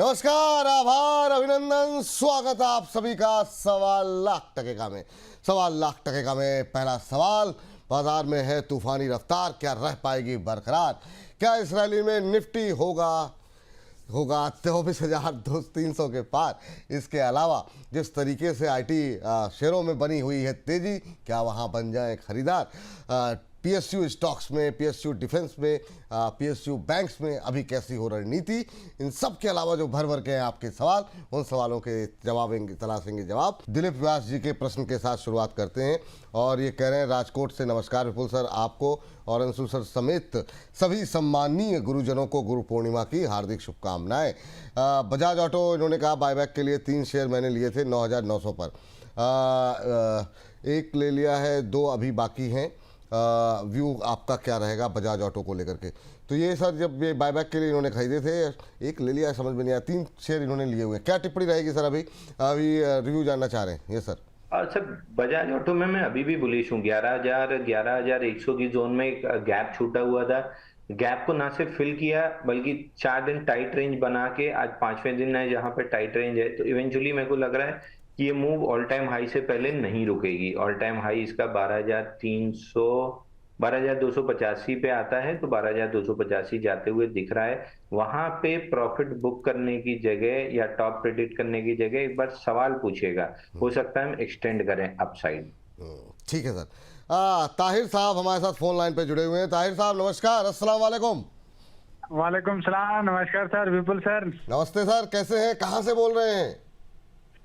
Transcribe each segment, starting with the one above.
नमस्कार, आभार, अभिनंदन, स्वागत आप सभी का सवा लाख टके का में पहला सवाल। बाजार में है तूफानी रफ्तार, क्या रह पाएगी बरकरार? क्या इस रैली में निफ्टी होगा 24,300 के पार? इसके अलावा जिस तरीके से आईटी शेयरों में बनी हुई है तेजी, क्या वहां बन जाए खरीदार? पीएसयू स्टॉक्स में, पीएसयू डिफेंस में, पीएसयू बैंक्स में अभी कैसी हो रणनीति? इन सब के अलावा जो भर भर के हैं आपके सवाल, उन सवालों के तलाशेंगे जवाब। दिलीप व्यास जी के प्रश्न के साथ शुरुआत करते हैं और ये कह रहे हैं, राजकोट से नमस्कार विपुल सर, आपको और अंशु सर समेत सभी सम्माननीय गुरुजनों को गुरु पूर्णिमा की हार्दिक शुभकामनाएं। बजाज ऑटो, इन्होंने कहा बायबैक के लिए 3 शेयर मैंने लिए थे 9,900 पर, एक ले लिया है, 2 अभी बाकी हैं। व्यू आपका क्या रहेगा बजाज ऑटो को लेकर के? तो ये सर, जब ये बायबैक के लिए इन्होंने खरीदे थे, एक ले लिया, समझ में नहीं आया, 3 शेयर इन्होंने लिए हुए हैं, क्या टिप्पणी रहेगी सर? अभी रिव्यू जानना चाह रहे हैं ये सर। सर, बजाज ऑटो में मैं अभी भी बुलिश हूँ। 11,100 की जोन में एक गैप छूटा हुआ था। गैप को ना सिर्फ फिल किया बल्कि 4 दिन टाइट रेंज बना के आज 5वें दिन है जहां पे टाइट रेंज है। तो इवेंचुअली मेरे को लग रहा है कि ये मूव ऑल टाइम हाई से पहले नहीं रुकेगी। ऑल टाइम हाई इसका 12,285 पे आता है, तो 12,285 जाते हुए दिख रहा है। वहां पे प्रॉफिट बुक करने की जगह या टॉप प्रेडिक्ट करने की जगह एक बार सवाल पूछेगा, हो सकता है हम एक्सटेंड करें अपसाइड। ठीक है सर। ताहिर साहब हमारे साथ फोन लाइन पे जुड़े हुए हैं। ताहिर साहब नमस्कार, अस्सलाम वालेकुम। वालेकुम सलाम, नमस्कार सर, विपुल सर। नमस्ते सर, कैसे हैं, कहाँ से बोल रहे हैं?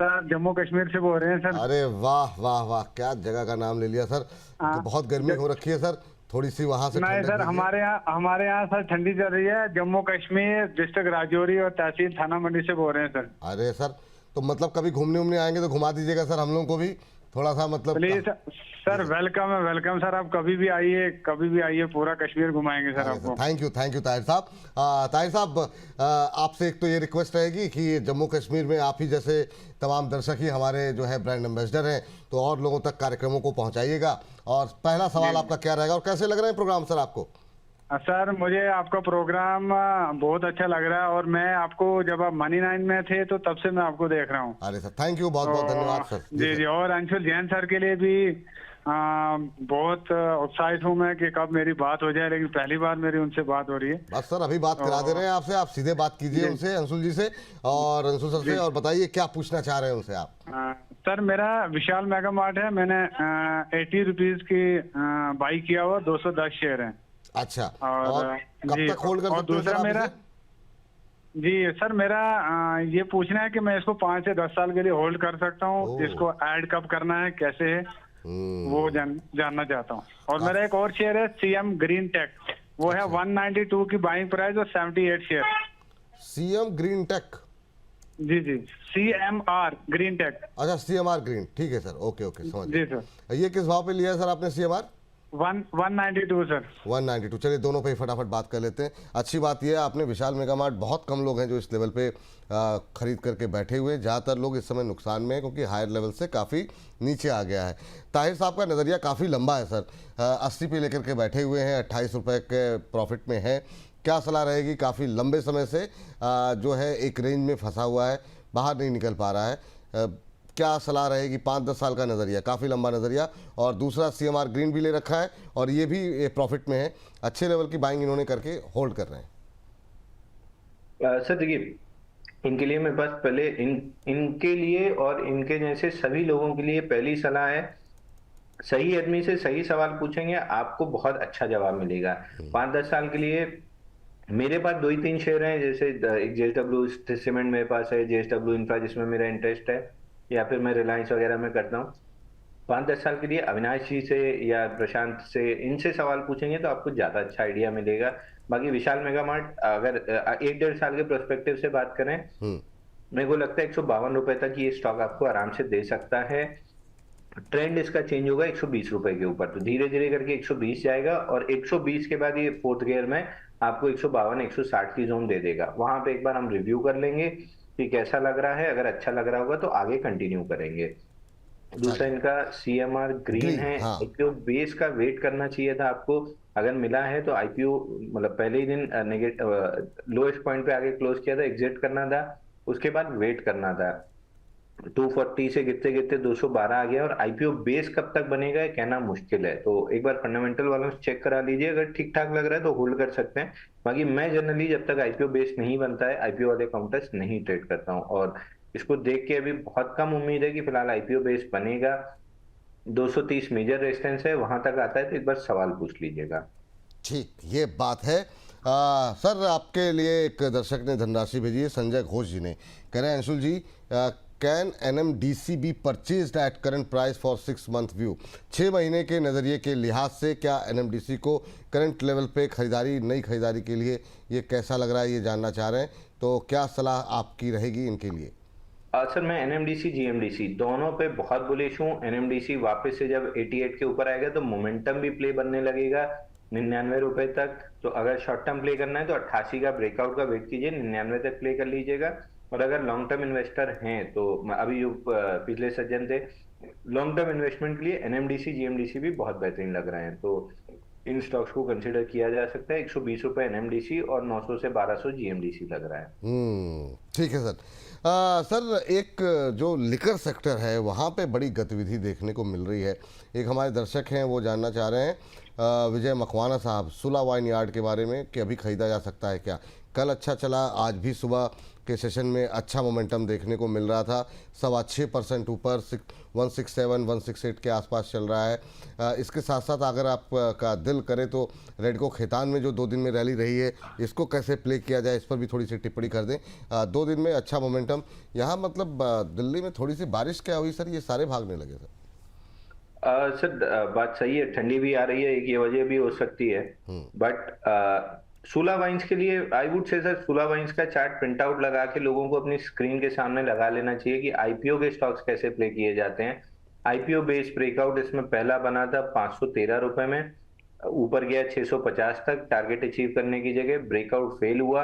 सर, जम्मू कश्मीर से बोल रहे हैं सर। अरे वाह वाह वाह, क्या जगह का नाम ले लिया सर। तो बहुत गर्मी हो रखी है सर, थोड़ी सी वहाँ से नहीं सर, हमारे यहाँ सर ठंडी चल रही है। जम्मू कश्मीर डिस्ट्रिक्ट राजौरी और तहसील थाना मंडी से बोल रहे हैं सर। अरे सर, तो मतलब कभी घूमने आएंगे तो घुमा दीजिएगा सर हम लोग को भी थोड़ा सा, मतलब प्लीज सर। वेलकम है, वेलकम सर, आप कभी भी आइए, पूरा कश्मीर घुमाएंगे सर आपको। थैंक यू ताहिर साहब। ताहिर साहब, आपसे एक तो ये रिक्वेस्ट रहेगी कि जम्मू कश्मीर में आप ही जैसे तमाम दर्शक ही हमारे जो है ब्रांड एम्बेसडर हैं, तो और लोगों तक कार्यक्रमों को पहुंचाइएगा। और पहला सवाल आपका क्या रहेगा और कैसे लग रहे हैं प्रोग्राम सर आपको? सर, मुझे आपका प्रोग्राम बहुत अच्छा लग रहा है और मैं आपको, जब आप मनी 9 में थे तो तब से मैं आपको देख रहा हूँ। अरे सर, थैंक यू, बहुत बहुत धन्यवाद सर। जी, और अंशुल जैन सर के लिए भी बहुत उत्साहित हूँ मैं कि कब मेरी बात हो जाए, लेकिन पहली बार मेरी उनसे बात हो रही है। बस सर, अभी बात करा दे रहे हैं आपसे, आप सीधे बात कीजिए उनसे, अंशुल जी से और अंशुल सर से, और बताइए क्या पूछना चाह रहे हैं उनसे आप। सर, मेरा विशाल मेगा मार्ट है, मैंने 80 रुपीज की बाई किया हुआ, 210 शेयर है। अच्छा, और कब तक होल्ड कर सकते हैं? और दूसरा मेरा, जी सर, मेरा ये पूछना है कि मैं इसको 5 से 10 साल के लिए होल्ड कर सकता हूँ? इसको ऐड कब करना है, कैसे है, वो जानना चाहता हूँ। और मेरा एक और शेयर है सीएम ग्रीन टेक, वो है 192 की बाइंग प्राइस और 78 शेयर। CM green tech? जी, CMR ग्रीन टेक। अच्छा, CMR ग्रीन, ठीक है सर, ओके समझ जी सर। ये किस भाव पे लिया है सर आपने CMR? 192 सर। 192। चलिए दोनों पे ही फटाफट बात कर लेते हैं। अच्छी बात यह है, आपने विशाल मेगा मार्ट, बहुत कम लोग हैं जो इस लेवल पे खरीद करके बैठे हुए हैं। ज़्यादातर लोग इस समय नुकसान में हैं क्योंकि हायर लेवल से काफ़ी नीचे आ गया है। ताहिर साहब का नज़रिया काफ़ी लंबा है सर, 80 पे लेकर के बैठे हुए हैं, 28 रुपये के प्रॉफिट में है। क्या सलाह रहेगी? काफ़ी लंबे समय से जो है एक रेंज में फंसा हुआ है, बाहर नहीं निकल पा रहा है। क्या सलाह रहेगी? 5-10 साल का नज़रिया, काफ़ी लंबा नज़रिया। और दूसरा CMR ग्रीन भी ले रखा है और ये भी प्रॉफिट में है, अच्छे लेवल की बाइंग इन्होंने करके होल्ड कर रहे हैं। सर देखिए, इनके लिए मेरे पास पहले इनके लिए और इनके जैसे सभी लोगों के लिए पहली सलाह है, सही आदमी से सही सवाल पूछेंगे आपको बहुत अच्छा जवाब मिलेगा। 5-10 साल के लिए मेरे पास 2 ही 3 शेयर हैं, जैसे एक JSW सीमेंट मेरे पास है, JSW इंफ्रा जिसमें मेरा इंटरेस्ट है, या फिर मैं रिलायंस वगैरह में करता हूँ। 5-10 साल के लिए अविनाश जी से या प्रशांत से, इनसे सवाल पूछेंगे तो आपको ज्यादा अच्छा आइडिया मिलेगा। बाकी विशाल मेगा मार्ट अगर 1-1.5 साल के प्रोस्पेक्टिव से बात करें, मेरे को लगता है 152 रुपए तक ये स्टॉक आपको आराम से दे सकता है। ट्रेंड इसका चेंज होगा 120 रुपए के ऊपर, तो धीरे धीरे करके 120 जाएगा और 120 के बाद ये 4th गियर में आपको 152-160 की जोन दे देगा। वहां पे एक बार हम रिव्यू कर लेंगे कि कैसा लग रहा है, अगर अच्छा लग रहा होगा तो आगे कंटिन्यू करेंगे। दूसरा इनका CMR ग्रीन है। हाँ। IPO बेस का वेट करना चाहिए था आपको, अगर मिला है तो IPO मतलब पहले ही दिन लोएस्ट पॉइंट पे आगे क्लोज किया था, एग्जिट करना था। उसके बाद वेट करना था। 240 से गिरते गिरते 212 आ गया, और आईपीओ बेस कब तक बनेगा ये कहना मुश्किल है। तो एक बार फंडामेंटल वालों से चेक करा लीजिए, अगर ठीक ठाक लग रहा है तो होल्ड कर सकते हैं। बाकी मैं जनरली जब तक आईपीओ बेस नहीं बनता है, आईपीओ वाले काउंटर्स नहीं ट्रेड करता हूँ। और इसको देख के अभी बहुत कम उम्मीद है कि फिलहाल आईपीओ बेस बनेगा। 230 मेजर रेजिस्टेंस है, वहां तक आता है तो एक बार सवाल पूछ लीजिएगा। ठीक, ये बात है। सर, आपके लिए एक दर्शक ने धनराशि भेजी है, संजय घोष जी ने। कह रहे हैं Anshul ji, can NMDC be purchased at current price for 6 month view? 6 महीने के नज़रिए के लिहाज से क्या एनएमडीसी को करंट लेवल पे खरीदारी, नई खरीदारी के लिए ये कैसा लग रहा है, ये जानना चाह रहे हैं। तो क्या सलाह आपकी रहेगी इनके लिए? सर, मैं एनएमडीसी जीएमडीसी दोनों पे बहुत बुलिश हूँ। एनएमडीसी वापस से जब 88 के ऊपर आएगा तो मोमेंटम भी प्ले बनने लगेगा 99 रुपए तक। तो अगर शॉर्ट टर्म प्ले करना है तो 88 का ब्रेकआउट का वेट कीजिए, 99 तक प्ले कर लीजिएगा। और अगर लॉन्ग टर्म इन्वेस्टर हैं तो अभी जो पिछले सज्जन थे, लॉन्ग टर्म इन्वेस्टमेंट के लिए एनएमडीसी जीएमडीसी भी बहुत बेहतरीन लग रहे हैं। तो इन स्टॉक्स को कंसिडर किया जा सकता है। 120 रुपए एनएमडीसी और 900 से 1200 जीएमडीसी लग रहा है। ठीक है सर। सर, एक जो लिकर सेक्टर है वहाँ पे बड़ी गतिविधि देखने को मिल रही है। एक हमारे दर्शक हैं, वो जानना चाह रहे हैं विजय मकवाना साहब, सुला वाइन यार्ड के बारे में कि अभी ख़रीदा जा सकता है क्या? कल अच्छा चला, आज भी सुबह के सेशन में अच्छा मोमेंटम देखने को मिल रहा था। 6.25% ऊपर 167 168 के आसपास चल रहा है। इसके साथ साथ अगर आपका दिल करे तो रेडको खेतान में जो 2 दिन में रैली रही है, इसको कैसे प्ले किया जाए, इस पर भी थोड़ी सी टिप्पणी कर दें। 2 दिन में अच्छा मोमेंटम यहाँ, मतलब दिल्ली में थोड़ी सी बारिश क्या हुई सर, ये सारे भागने लगे सर? सर, बात सही है, ठंडी भी आ रही है, एक ये वजह भी हो सकती है। बट सुला वाइन्स के लिए आई वुड से सर, सुला वाइन्स का चार्ट प्रिंट आउट लगा के लोगों को अपनी स्क्रीन के सामने लगा लेना चाहिए कि आईपीओ के स्टॉक्स कैसे प्ले किए जाते हैं। आईपीओ बेस ब्रेकआउट इसमें पहला बना था 513 रुपए में, ऊपर गया 650 तक, टारगेट अचीव करने की जगह ब्रेकआउट फेल हुआ।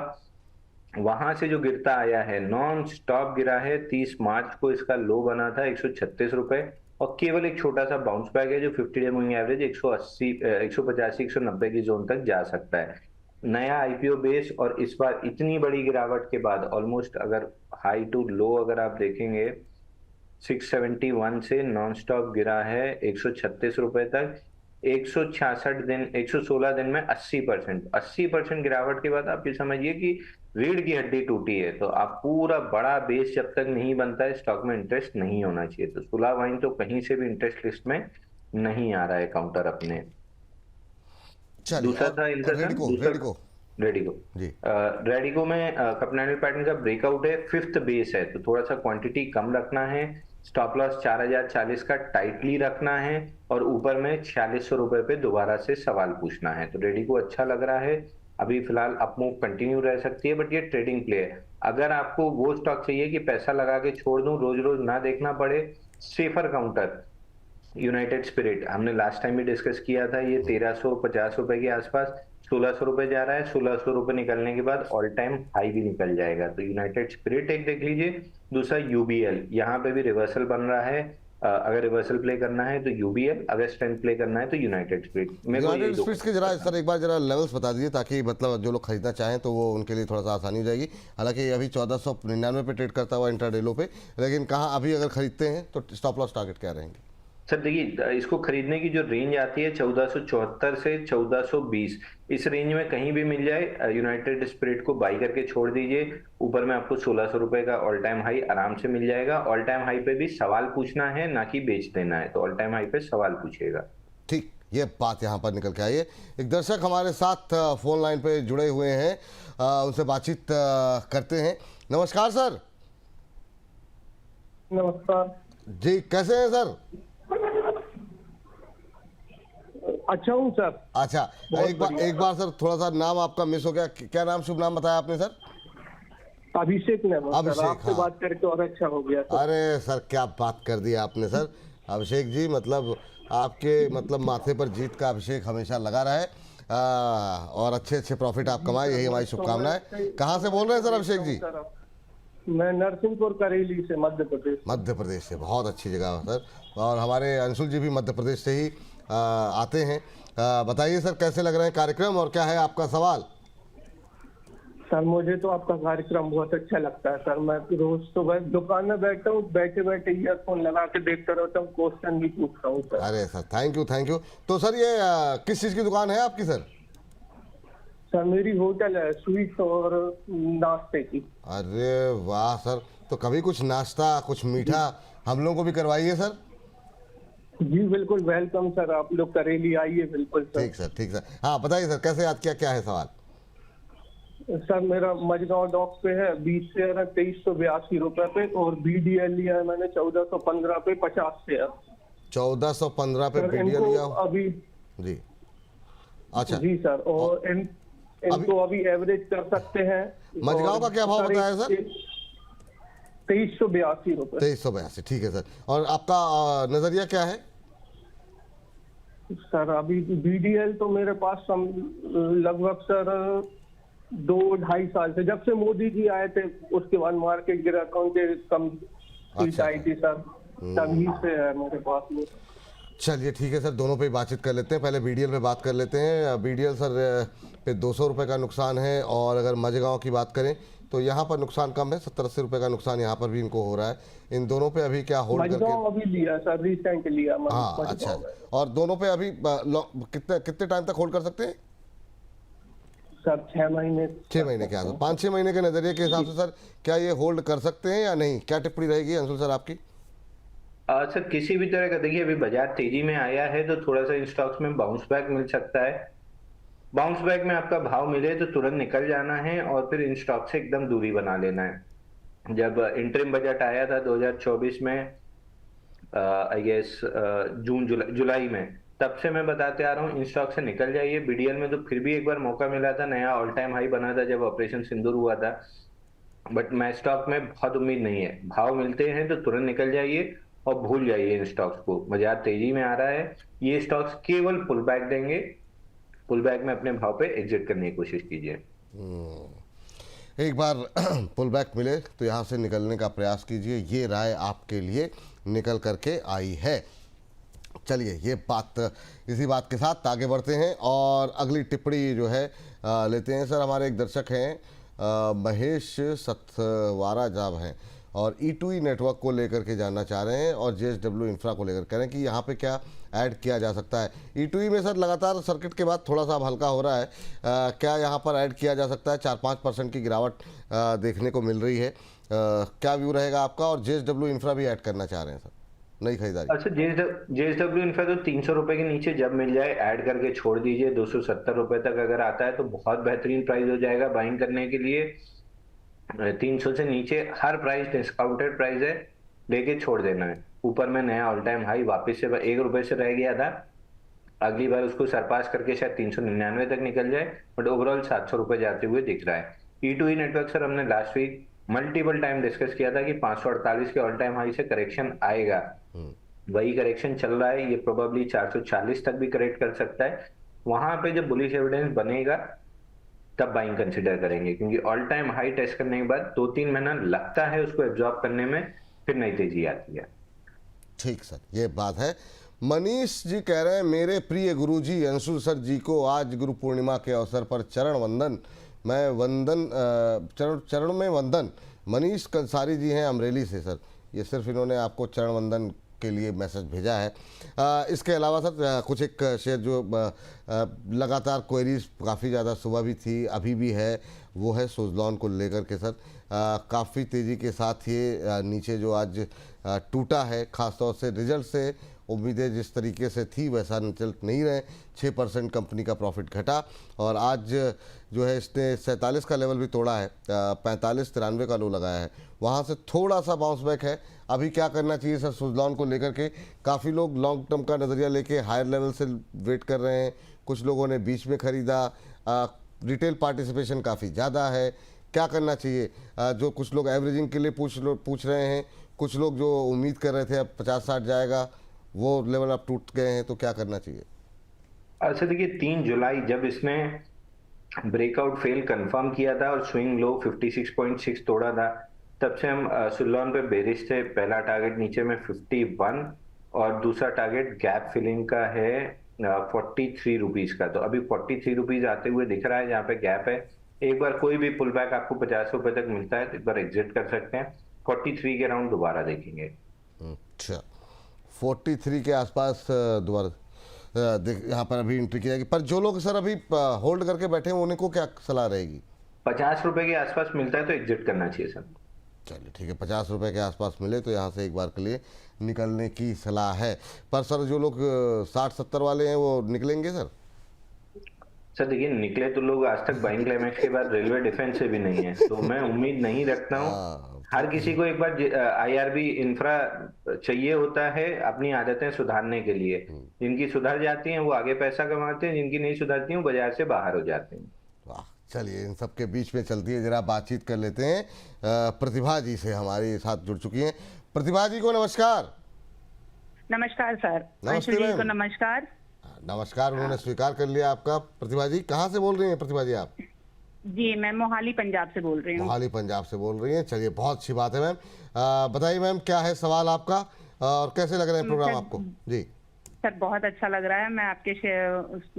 वहां से जो गिरता आया है, नॉन स्टॉप गिरा है। 30 मार्च को इसका लो बना था 136 रुपए, और केवल एक छोटा सा बाउंस बैक है जो 50 डे मूविंग एवरेज 180 185 190 की जोन तक जा सकता है। नया आईपीओ बेस, और इस बार इतनी बड़ी गिरावट के बाद ऑलमोस्ट अगर हाई टू लो अगर आप देखेंगे 671 से नॉन स्टॉप गिरा है 136 रुपए तक। 166 दिन 116 दिन में 80% गिरावट के बाद आप ये समझिए कि रीढ़ की हड्डी टूटी है। तो आप पूरा बड़ा बेस जब तक नहीं बनता है, स्टॉक में इंटरेस्ट नहीं होना चाहिए। तो सुला वाइन तो कहीं से भी इंटरेस्ट लिस्ट में नहीं आ रहा है काउंटर अपने। दूसरा था इनका रेडिको जी। रेडिको में कपनैडल पैटर्न का ब्रेकआउट है, 5th बेस है, तो थोड़ा सा क्वांटिटी कम रखना है। स्टॉप लॉस 4040 का टाइटली रखना है, और ऊपर में 4600 रुपए पे दोबारा से सवाल पूछना है। तो रेडिको अच्छा लग रहा है, अभी फिलहाल अपमूव कंटिन्यू रह सकती है, बट ये ट्रेडिंग प्ले है। अगर आपको वो स्टॉक चाहिए कि पैसा लगा के छोड़ दूं, रोज रोज ना देखना पड़े, सेफर काउंटर यूनाइटेड स्पिरिट, हमने लास्ट टाइम भी डिस्कस किया था, ये 1350 रुपए के आसपास 1600 रुपए जा रहा है। 1600 रुपए निकलने के बाद ऑल टाइम हाई भी निकल जाएगा। तो यूनाइटेड स्पिरिट एक देख लीजिए। दूसरा यूबीएल, यहाँ पे भी रिवर्सल बन रहा है। अगर रिवर्सल प्ले करना है तो यूबीएल, अगर स्ट्रेंथ प्ले करना है तो यूनाइटेड स्पिरिट। यूनाइटेड स्पिरिट्स के जरा सर एक बार जरा लेवल्स बता दीजिए, ताकि मतलब जो लोग खरीदना चाहें तो वो उनके लिए थोड़ा सा आसानी हो जाएगी। हालांकि अभी 1499 पे ट्रेड करता हुआ इंट्राडे लो पे, लेकिन कहाँ अभी अगर खरीदते हैं तो स्टॉप लॉस टारगेट क्या रहेंगे? सर देखिए, इसको खरीदने की जो रेंज आती है 1474 से 1420, इस रेंज में कहीं भी मिल जाए यूनाइटेड स्पिरिट को बाई करके छोड़ दीजिए। ऊपर में आपको 1600 रुपए का ऑल टाइम हाई आराम से मिल जाएगा। ऑल टाइम हाई पे भी सवाल पूछना है, ना कि बेच देना है। तो ऑल टाइम हाई पे सवाल पूछिएगा। ठीक, ये बात यहाँ पर निकल के आई है। एक दर्शक हमारे साथ फोन लाइन पे जुड़े हुए हैं, उनसे बातचीत करते हैं। नमस्कार सर। नमस्कार जी, कैसे हैं सर? अच्छा हूँ सर। अच्छा, एक बार सर थोड़ा सा नाम आपका मिस हो गया, क्या नाम, शुभ नाम बताया आपने सर? अभिषेक ने अभिषेक, आपसे हाँ। बात करके और अच्छा हो गया सर। अरे सर, क्या बात कर दी आपने सर। अभिषेक जी, मतलब आपके मतलब माथे पर जीत का अभिषेक हमेशा लगा रहे, और अच्छे प्रॉफिट आप कमाए, यही हमारी शुभकामनाएं। कहाँ से बोल रहे हैं सर अभिषेक जी? मैं नरसिंहपुर करेली से, मध्य प्रदेश। मध्य प्रदेश से, बहुत अच्छी जगह है सर। और हमारे अंशुल जी भी मध्य प्रदेश से ही आते हैं। बताइए सर, कैसे लग रहे हैं कार्यक्रम और क्या है आपका सवाल? सर मुझे तो आपका कार्यक्रम बहुत अच्छा लगता है सर। मैं रोज सुबह दुकान में बैठता हूँ, बैठे बैठे ईयरफोन लगा के देखता रहता हूँ, क्वेश्चन भी पूछता हूँ सर। अरे sir thank you thank you. तो सर ये किस चीज़ की दुकान है आपकी सर? सर मेरी होटल है, स्वीट्स और नाश्ते की। अरे वाह सर, तो कभी कुछ नाश्ता कुछ मीठा हम लोगों को भी करवाइए सर। जी बिल्कुल वेलकम सर, आप लोग करेली आइए बिल्कुल सर। ठीक सर। हाँ बताइए सर, कैसे याद किया, क्या है सवाल? सर मेरा मजगांव डॉक पे है, 20 शेयर है 2382 रुपए पे, और BDL लिया है मैंने 1415 पे 50 शेयर। 1415 पे सर BDL इनको लिया अभी जी। अच्छा जी सर, और इनको अभी एवरेज कर सकते हैं। मजगांव का क्या भाव बताया सर? 2382 रुपए। 2382, ठीक है सर। और आपका नजरिया क्या है? सर अभी BDL तो मेरे पास लगभग सर 2-2.5 साल से, जब से मोदी जी आए थे उसके बाद मार्केट गिरा था, उनके कम सीट आई थी सर, तभी से है मेरे पास में। चलिए ठीक है सर, दोनों पे ही बातचीत कर लेते हैं। पहले BDL पे बात कर लेते हैं। BDL सर पे 200 रुपये का नुकसान है, और अगर मजगांव की बात करें तो यहाँ पर नुकसान कम है, 70-80 रुपये का नुकसान यहाँ पर भी इनको हो रहा है। इन दोनों पे अभी क्या होल्ड करके? अभी लिया सर, रिसेंट लिया। हाँ अच्छा। और दोनों पे अभी कितने टाइम तक होल्ड कर सकते हैं सर? 6 महीने। 6 महीने के आसपास, 5-6 महीने के नजरिए के हिसाब से सर क्या ये होल्ड कर सकते हैं या नहीं? क्या टिप्पणी रहेगी अंशुल सर आपकी? सर किसी भी तरह का, देखिए अभी बाजार तेजी में आया है तो थोड़ा सा इन स्टॉक्स में बाउंस बैक मिल सकता है। बाउंस बैक में आपका भाव मिले तो तुरंत निकल जाना है और फिर इन स्टॉक से एकदम दूरी बना लेना है। जब इंटरिम बजट आया था 2024 में, आई गेस जून जुलाई में, तब से मैं बताते आ रहा हूँ इन स्टॉक से निकल जाइए। BDL में तो फिर भी एक बार मौका मिला था, नया ऑल टाइम हाई बना था जब ऑपरेशन सिंदूर हुआ था, बट मैं स्टॉक में बहुत उम्मीद नहीं है। भाव मिलते हैं तो तुरंत निकल जाइए और भूल जाइए इन स्टॉक्स को। बाजार तेजी में आ रहा है, ये स्टॉक्स केवल पुल बैक देंगे, पुल बैक में अपने भाव पे एग्जिट करने की कोशिश कीजिए। एक बार पुल बैक मिले तो यहाँ से निकलने का प्रयास कीजिए, ये राय आपके लिए निकल करके आई है। चलिए ये बात, इसी बात के साथ आगे बढ़ते हैं और अगली टिप्पणी जो है लेते हैं। सर हमारे एक दर्शक हैं महेश सतवारा जाब हैं, और E2E नेटवर्क को लेकर के जानना चाह रहे हैं और JSW इंफ्रा को लेकर कह रहे हैं कि यहाँ पे क्या ऐड किया जा सकता है। E2E में सर लगातार सर्किट के बाद थोड़ा सा अब हल्का हो रहा है, क्या यहाँ पर ऐड किया जा सकता है? 4-5% की गिरावट देखने को मिल रही है, क्या व्यू रहेगा आपका? और JSW इंफ्रा भी ऐड करना चाह रहे हैं सर, नई खरीदारी। अच्छा, JSW इंफ्रा तो 300 रुपए के नीचे जब मिल जाए ऐड करके छोड़ दीजिए। 270 रुपए तक अगर आता है तो बहुत बेहतरीन प्राइस हो जाएगा बाइंग करने के लिए। 300 से नीचे हर प्राइस डिस्काउंटेड प्राइस है, लेके छोड़ देना है। ऊपर में नया ऑल टाइम हाई वापस से 1 रुपए से रह गया था, अगली बार उसको सरपास करके शायद 399 तक निकल जाए, बट ओवरऑल 700 रुपए जाते हुए दिख रहा है। E2E नेटवर्क सर हमने last week multiple time discuss किया था कि 548 के ऑल टाइम हाई से करेक्शन आएगा, वही करेक्शन चल रहा है। ये प्रोबेबली 440 तक भी करेक्ट कर सकता है। वहां पे जब बुलिश एविडेंस बनेगा तब बाइंग कंसिडर करेंगे, क्योंकि ऑल टाइम हाई टेस्ट करने के बाद 2-3 महीना लगता है उसको एब्जॉर्ब करने में, फिर नई तेजी आती है। ठीक सर, ये बात है। मनीष जी कह रहे हैं मेरे प्रिय गुरुजी अंशुल सर जी को आज गुरु पूर्णिमा के अवसर पर चरण वंदन। मैं चरण में वंदन। मनीष कंसारी जी हैं अमरेली से सर, ये सिर्फ इन्होंने आपको चरण वंदन के लिए मैसेज भेजा है। इसके अलावा सर कुछ एक शेयर जो लगातार क्वेरीज काफ़ी ज़्यादा सुबह भी थी अभी भी है, वो है सुज़लॉन को लेकर के सर। काफ़ी तेज़ी के साथ ये नीचे जो आज टूटा है, ख़ासतौर से रिजल्ट से उम्मीदें जिस तरीके से थी वैसा रिजल्ट नहीं रहे। 6% कंपनी का प्रॉफिट घटा, और आज जो है इसने 47 का लेवल भी तोड़ा है, 45-93 का लो लगाया है, वहाँ से थोड़ा सा बाउंस बैक है। अभी क्या करना चाहिए सर सुज़लॉन को लेकर के? काफ़ी लोग लॉन्ग टर्म का नज़रिया लेके हायर लेवल से वेट कर रहे हैं, कुछ लोगों ने बीच में ख़रीदा, रिटेल पार्टिसिपेशन काफ़ी ज़्यादा है, क्या करना चाहिए? जो कुछ लोग एवरेजिंग के लिए पूछ रहे हैं, कुछ लोग जो उम्मीद कर रहे थे अब 50-60 जाएगा, वो लेवल अब टूट गए हैं, तो क्या करना चाहिए? अच्छा देखिए, 3 जुलाई जब इसने ब्रेकआउट फेल कंफर्म किया था और स्विंग लो 56.6 तोड़ा था, तब से हम सुज़लॉन पे बेरिश थे। पहला टारगेट नीचे में 51 और दूसरा टारगेट गैप फिलिंग का है 43 रुपीज का। तो अभी 43 रुपीज आते हुए दिख रहा है, जहाँ पे गैप है एक बार कोई भी पुल बैक आपको 50 रुपए तक मिलता है तो एक बार एग्जिट कर सकते हैं। 43 के अराउंड दोबारा देखेंगे। अच्छा, 43 के आसपास दोबारा यहाँ पर अभी एंट्री की जाएगी। पर जो लोग सर अभी होल्ड करके बैठे हैं उनको क्या सलाह रहेगी? 50 रुपए के आसपास मिलता है तो एग्जिट करना चाहिए सर। चलिए ठीक है, 50 रुपए के आसपास मिले तो यहाँ से एक बार के लिए निकलने की सलाह है। पर सर जो लोग 60-70 वाले हैं वो निकलेंगे सर? सर देखिए, निकले तो लोग आज तक बाइंग क्लाइमेक्स के बाद रेलवे डिफेंस से भी नहीं है, तो मैं उम्मीद नहीं रखता हूँ। हाँ, हर किसी को एक बार आईआरबी इंफ्रा चाहिए होता है अपनी आदतें सुधारने के लिए। जिनकी सुधर जाती हैं वो आगे पैसा कमाते हैं, जिनकी नहीं सुधरती हैं वो बाजार से बाहर हो जाते हैं। वाह, चलिए इन सब के बीच में चलती है जरा बातचीत कर लेते हैं। प्रतिभा जी से हमारे साथ जुड़ चुकी हैं। प्रतिभा जी को नमस्कार। नमस्कार सर। नमस्ते अंशुल जी मैम। को नमस्कार। नमस्कार, उन्होंने स्वीकार कर लिया आपका। प्रतिभा जी कहाँ से बोल रही हैं प्रतिभा जी आप? जी मैं मोहाली पंजाब से बोल रही हूँ। मोहाली पंजाब से बोल रही हैं, चलिए बहुत अच्छी बात है मैम। बताइए मैम क्या है सवाल आपका और कैसे लग रहे हैं प्रोग्राम आपको? जी सर बहुत अच्छा लग रहा है। मैं आपके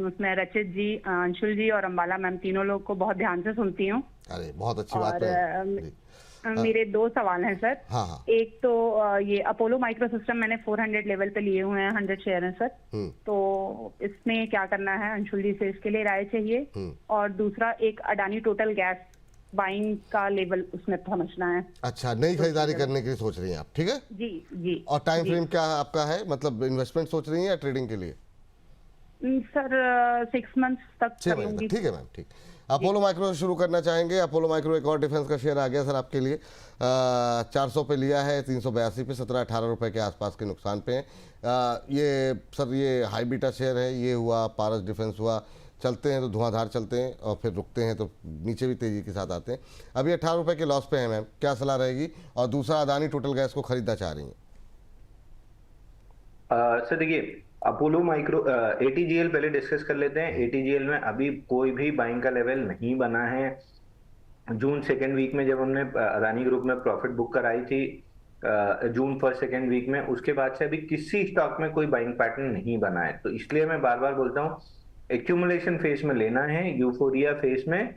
उसमें रचित जी, अंशुल जी और अम्बाला मैम तीनों लोग को बहुत ध्यान से सुनती हूँ। अरे बहुत अच्छी बात और है जी। मेरे दो सवाल हैं सर। हाँ हाँ। एक तो ये अपोलो माइक्रो सिस्टम मैंने 400 लेवल पे लिए हुए हैं, 100 शेयर हैं सर। तो इसमें क्या करना है, अंशुल जी से इसके लिए राय चाहिए। और दूसरा एक अडानी टोटल गैस बाइंग का लेवल उसमें समझना है। अच्छा, नई खरीदारी करने के लिए सोच रही हैं आप, ठीक है जी जी। और टाइम फ्रेम क्या आपका है, मतलब इन्वेस्टमेंट सोच रही हैं या ट्रेडिंग के लिए? सर 6 मंथ्स तक 6 महीने करूंगी। तक, ठीक है मैम, ठीक। अपोलो माइक्रो से शुरू करना चाहेंगे? अपोलो माइक्रो एक और डिफेंस का शेयर आ गया सर आपके लिए। 400 पे लिया है, 382 पे, 17-18 रुपए के आसपास के नुकसान पे है। ये सर ये हाई बीटा शेयर है, ये हुआ पारस डिफेंस हुआ। चलते हैं तो धुआंधार चलते हैं और फिर रुकते हैं तो नीचे भी तेजी के साथ आते हैं। अभी 18 रुपए के लॉस पे हैं मैम, क्या सलाह रहेगी? और दूसरा अदानी टोटल गैस को खरीदना चाह रही हैं। सर देखिए, अपोलो माइक्रो एटीजीएल पहले डिस्कस कर लेते हैं। एटीजीएल में अभी कोई भी बाइंग का लेवल नहीं बना है। जून सेकेंड वीक में जब हमने अदानी ग्रुप में प्रॉफिट बुक कराई थी, जून फर्स्ट सेकेंड वीक में, उसके बाद से अभी किसी स्टॉक में कोई बाइंग पैटर्न नहीं बना है। तो इसलिए मैं बार बार बोलता हूँ, एक्यूमुलेशन फेज में लेना है। यूफोरिया फेज में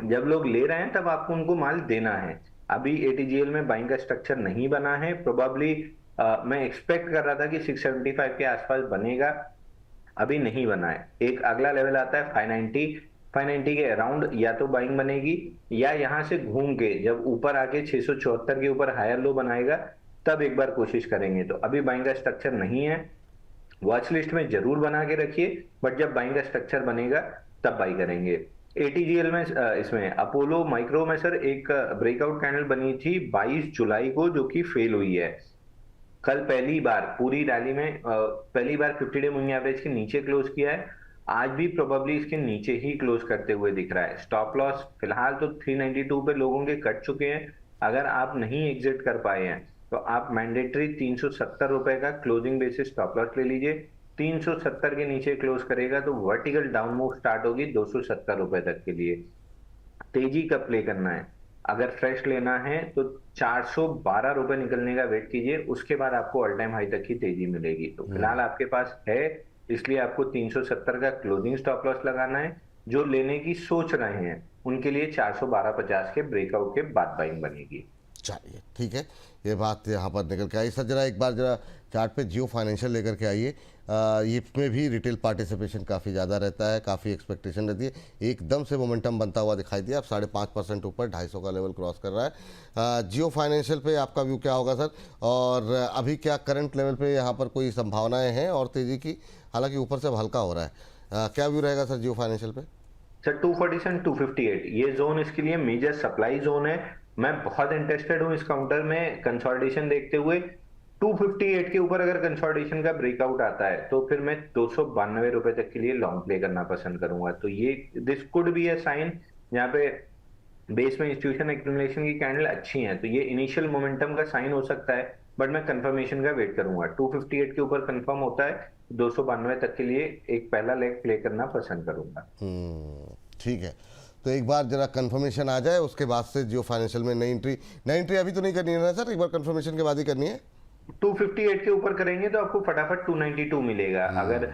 जब लोग ले रहे हैं तब आपको उनको माल देना है। अभी एटीजीएल में बाइंग का स्ट्रक्चर नहीं बना है। प्रोबेबली मैं एक्सपेक्ट कर रहा था कि 675 के आसपास बनेगा, अभी नहीं बना है। एक अगला लेवल आता है 590 के अराउंड, या तो बाइंग बनेगी या यहां से घूम के जब ऊपर आके 674 के ऊपर हायर लो बनाएगा तब एक बार कोशिश करेंगे। तो अभी बाइंग का स्ट्रक्चर नहीं है। वॉच लिस्ट में जरूर बना के रखिए, बट जब बाइंग का स्ट्रक्चर बनेगा तब बाई करेंगे। एटीजीएल में इसमें अपोलो माइक्रो में सर एक ब्रेकआउट कैंडल बनी थी 22 जुलाई को, जो कि फेल हुई है। कल पहली बार पूरी रैली में पहली बार 50 डे मूविंग एवरेज के नीचे क्लोज किया है। आज भी प्रोबेबली इसके नीचे ही क्लोज करते हुए दिख रहा है। स्टॉप लॉस फिलहाल तो 392 पे लोगों के कट चुके हैं। अगर आप नहीं एग्जिट कर पाए हैं तो आप मैंडेटरी 370 रुपए का क्लोजिंग बेसिस स्टॉप लॉस ले लीजिए। 370 के नीचे क्लोज करेगा तो वर्टिकल डाउन मूव स्टार्ट होगी 270 रुपए तक के लिए। तेजी कब प्ले करना है, अगर फ्रेश लेना है तो 412 रुपए निकलने का वेट कीजिए, उसके बाद आपको ऑल टाइम हाई तक की तेजी मिलेगी। तो फिलहाल आपके पास है, इसलिए आपको 370 का क्लोजिंग स्टॉप लॉस लगाना है। जो लेने की सोच रहे हैं उनके लिए 412.50 के ब्रेकआउट के बाद बाइंग बनेगी। चलिए ठीक है, ये बात यहाँ पर निकल के आई। सर जरा एक बार जरा चार्ट पे जियो फाइनेंशियल लेकर के आइए। इसमें भी रिटेल पार्टिसिपेशन काफ़ी ज़्यादा रहता है, काफ़ी एक्सपेक्टेशन रहती है। एकदम से मोमेंटम बनता हुआ दिखाई दिया, अब 5.5% ऊपर 250 का लेवल क्रॉस कर रहा है। जियो फाइनेंशियल पे आपका व्यू क्या होगा सर? और अभी क्या करंट लेवल पे यहाँ पर कोई संभावनाएं हैं और तेज़ी की? हालांकि ऊपर से अब हल्का हो रहा है, क्या व्यू रहेगा सर जियो फाइनेंशियल पे? सर 247 258 ये जोन इसके लिए मेजर सप्लाई जोन है। मैं बहुत इंटरेस्टेड हूं इस काउंटर में कंसोलिडेशन देखते हुए। 258 के ऊपर अगर कंसोलिडेशन का ब्रेकआउट आता है तो फिर मैं 292 रुपए तक के लिए लॉन्ग प्ले करना पसंद करूंगा। तो ये this could be a sign जहाँ पे बेस में इंस्टीट्यूशन एक्यूमुलेशन की कैंडल अच्छी है, तो ये इनिशियल मोमेंटम का साइन हो सकता है। बट मैं कंफर्मेशन का वेट करूंगा। 258 के ऊपर कंफर्म होता है 292 तक के लिए एक पहला लेग प्ले करना पसंद करूंगा। ठीक है, तो एक बार जरा कंफर्मेशन आ जाए उसके बाद से जियो फाइनेंशियल में नई एंट्री अभी तो नहीं करनी है ना सर? एक बार कंफर्मेशन के बाद ही करनी है। 258 के ऊपर करेंगे तो आपको फटाफट 292 मिलेगा। अगर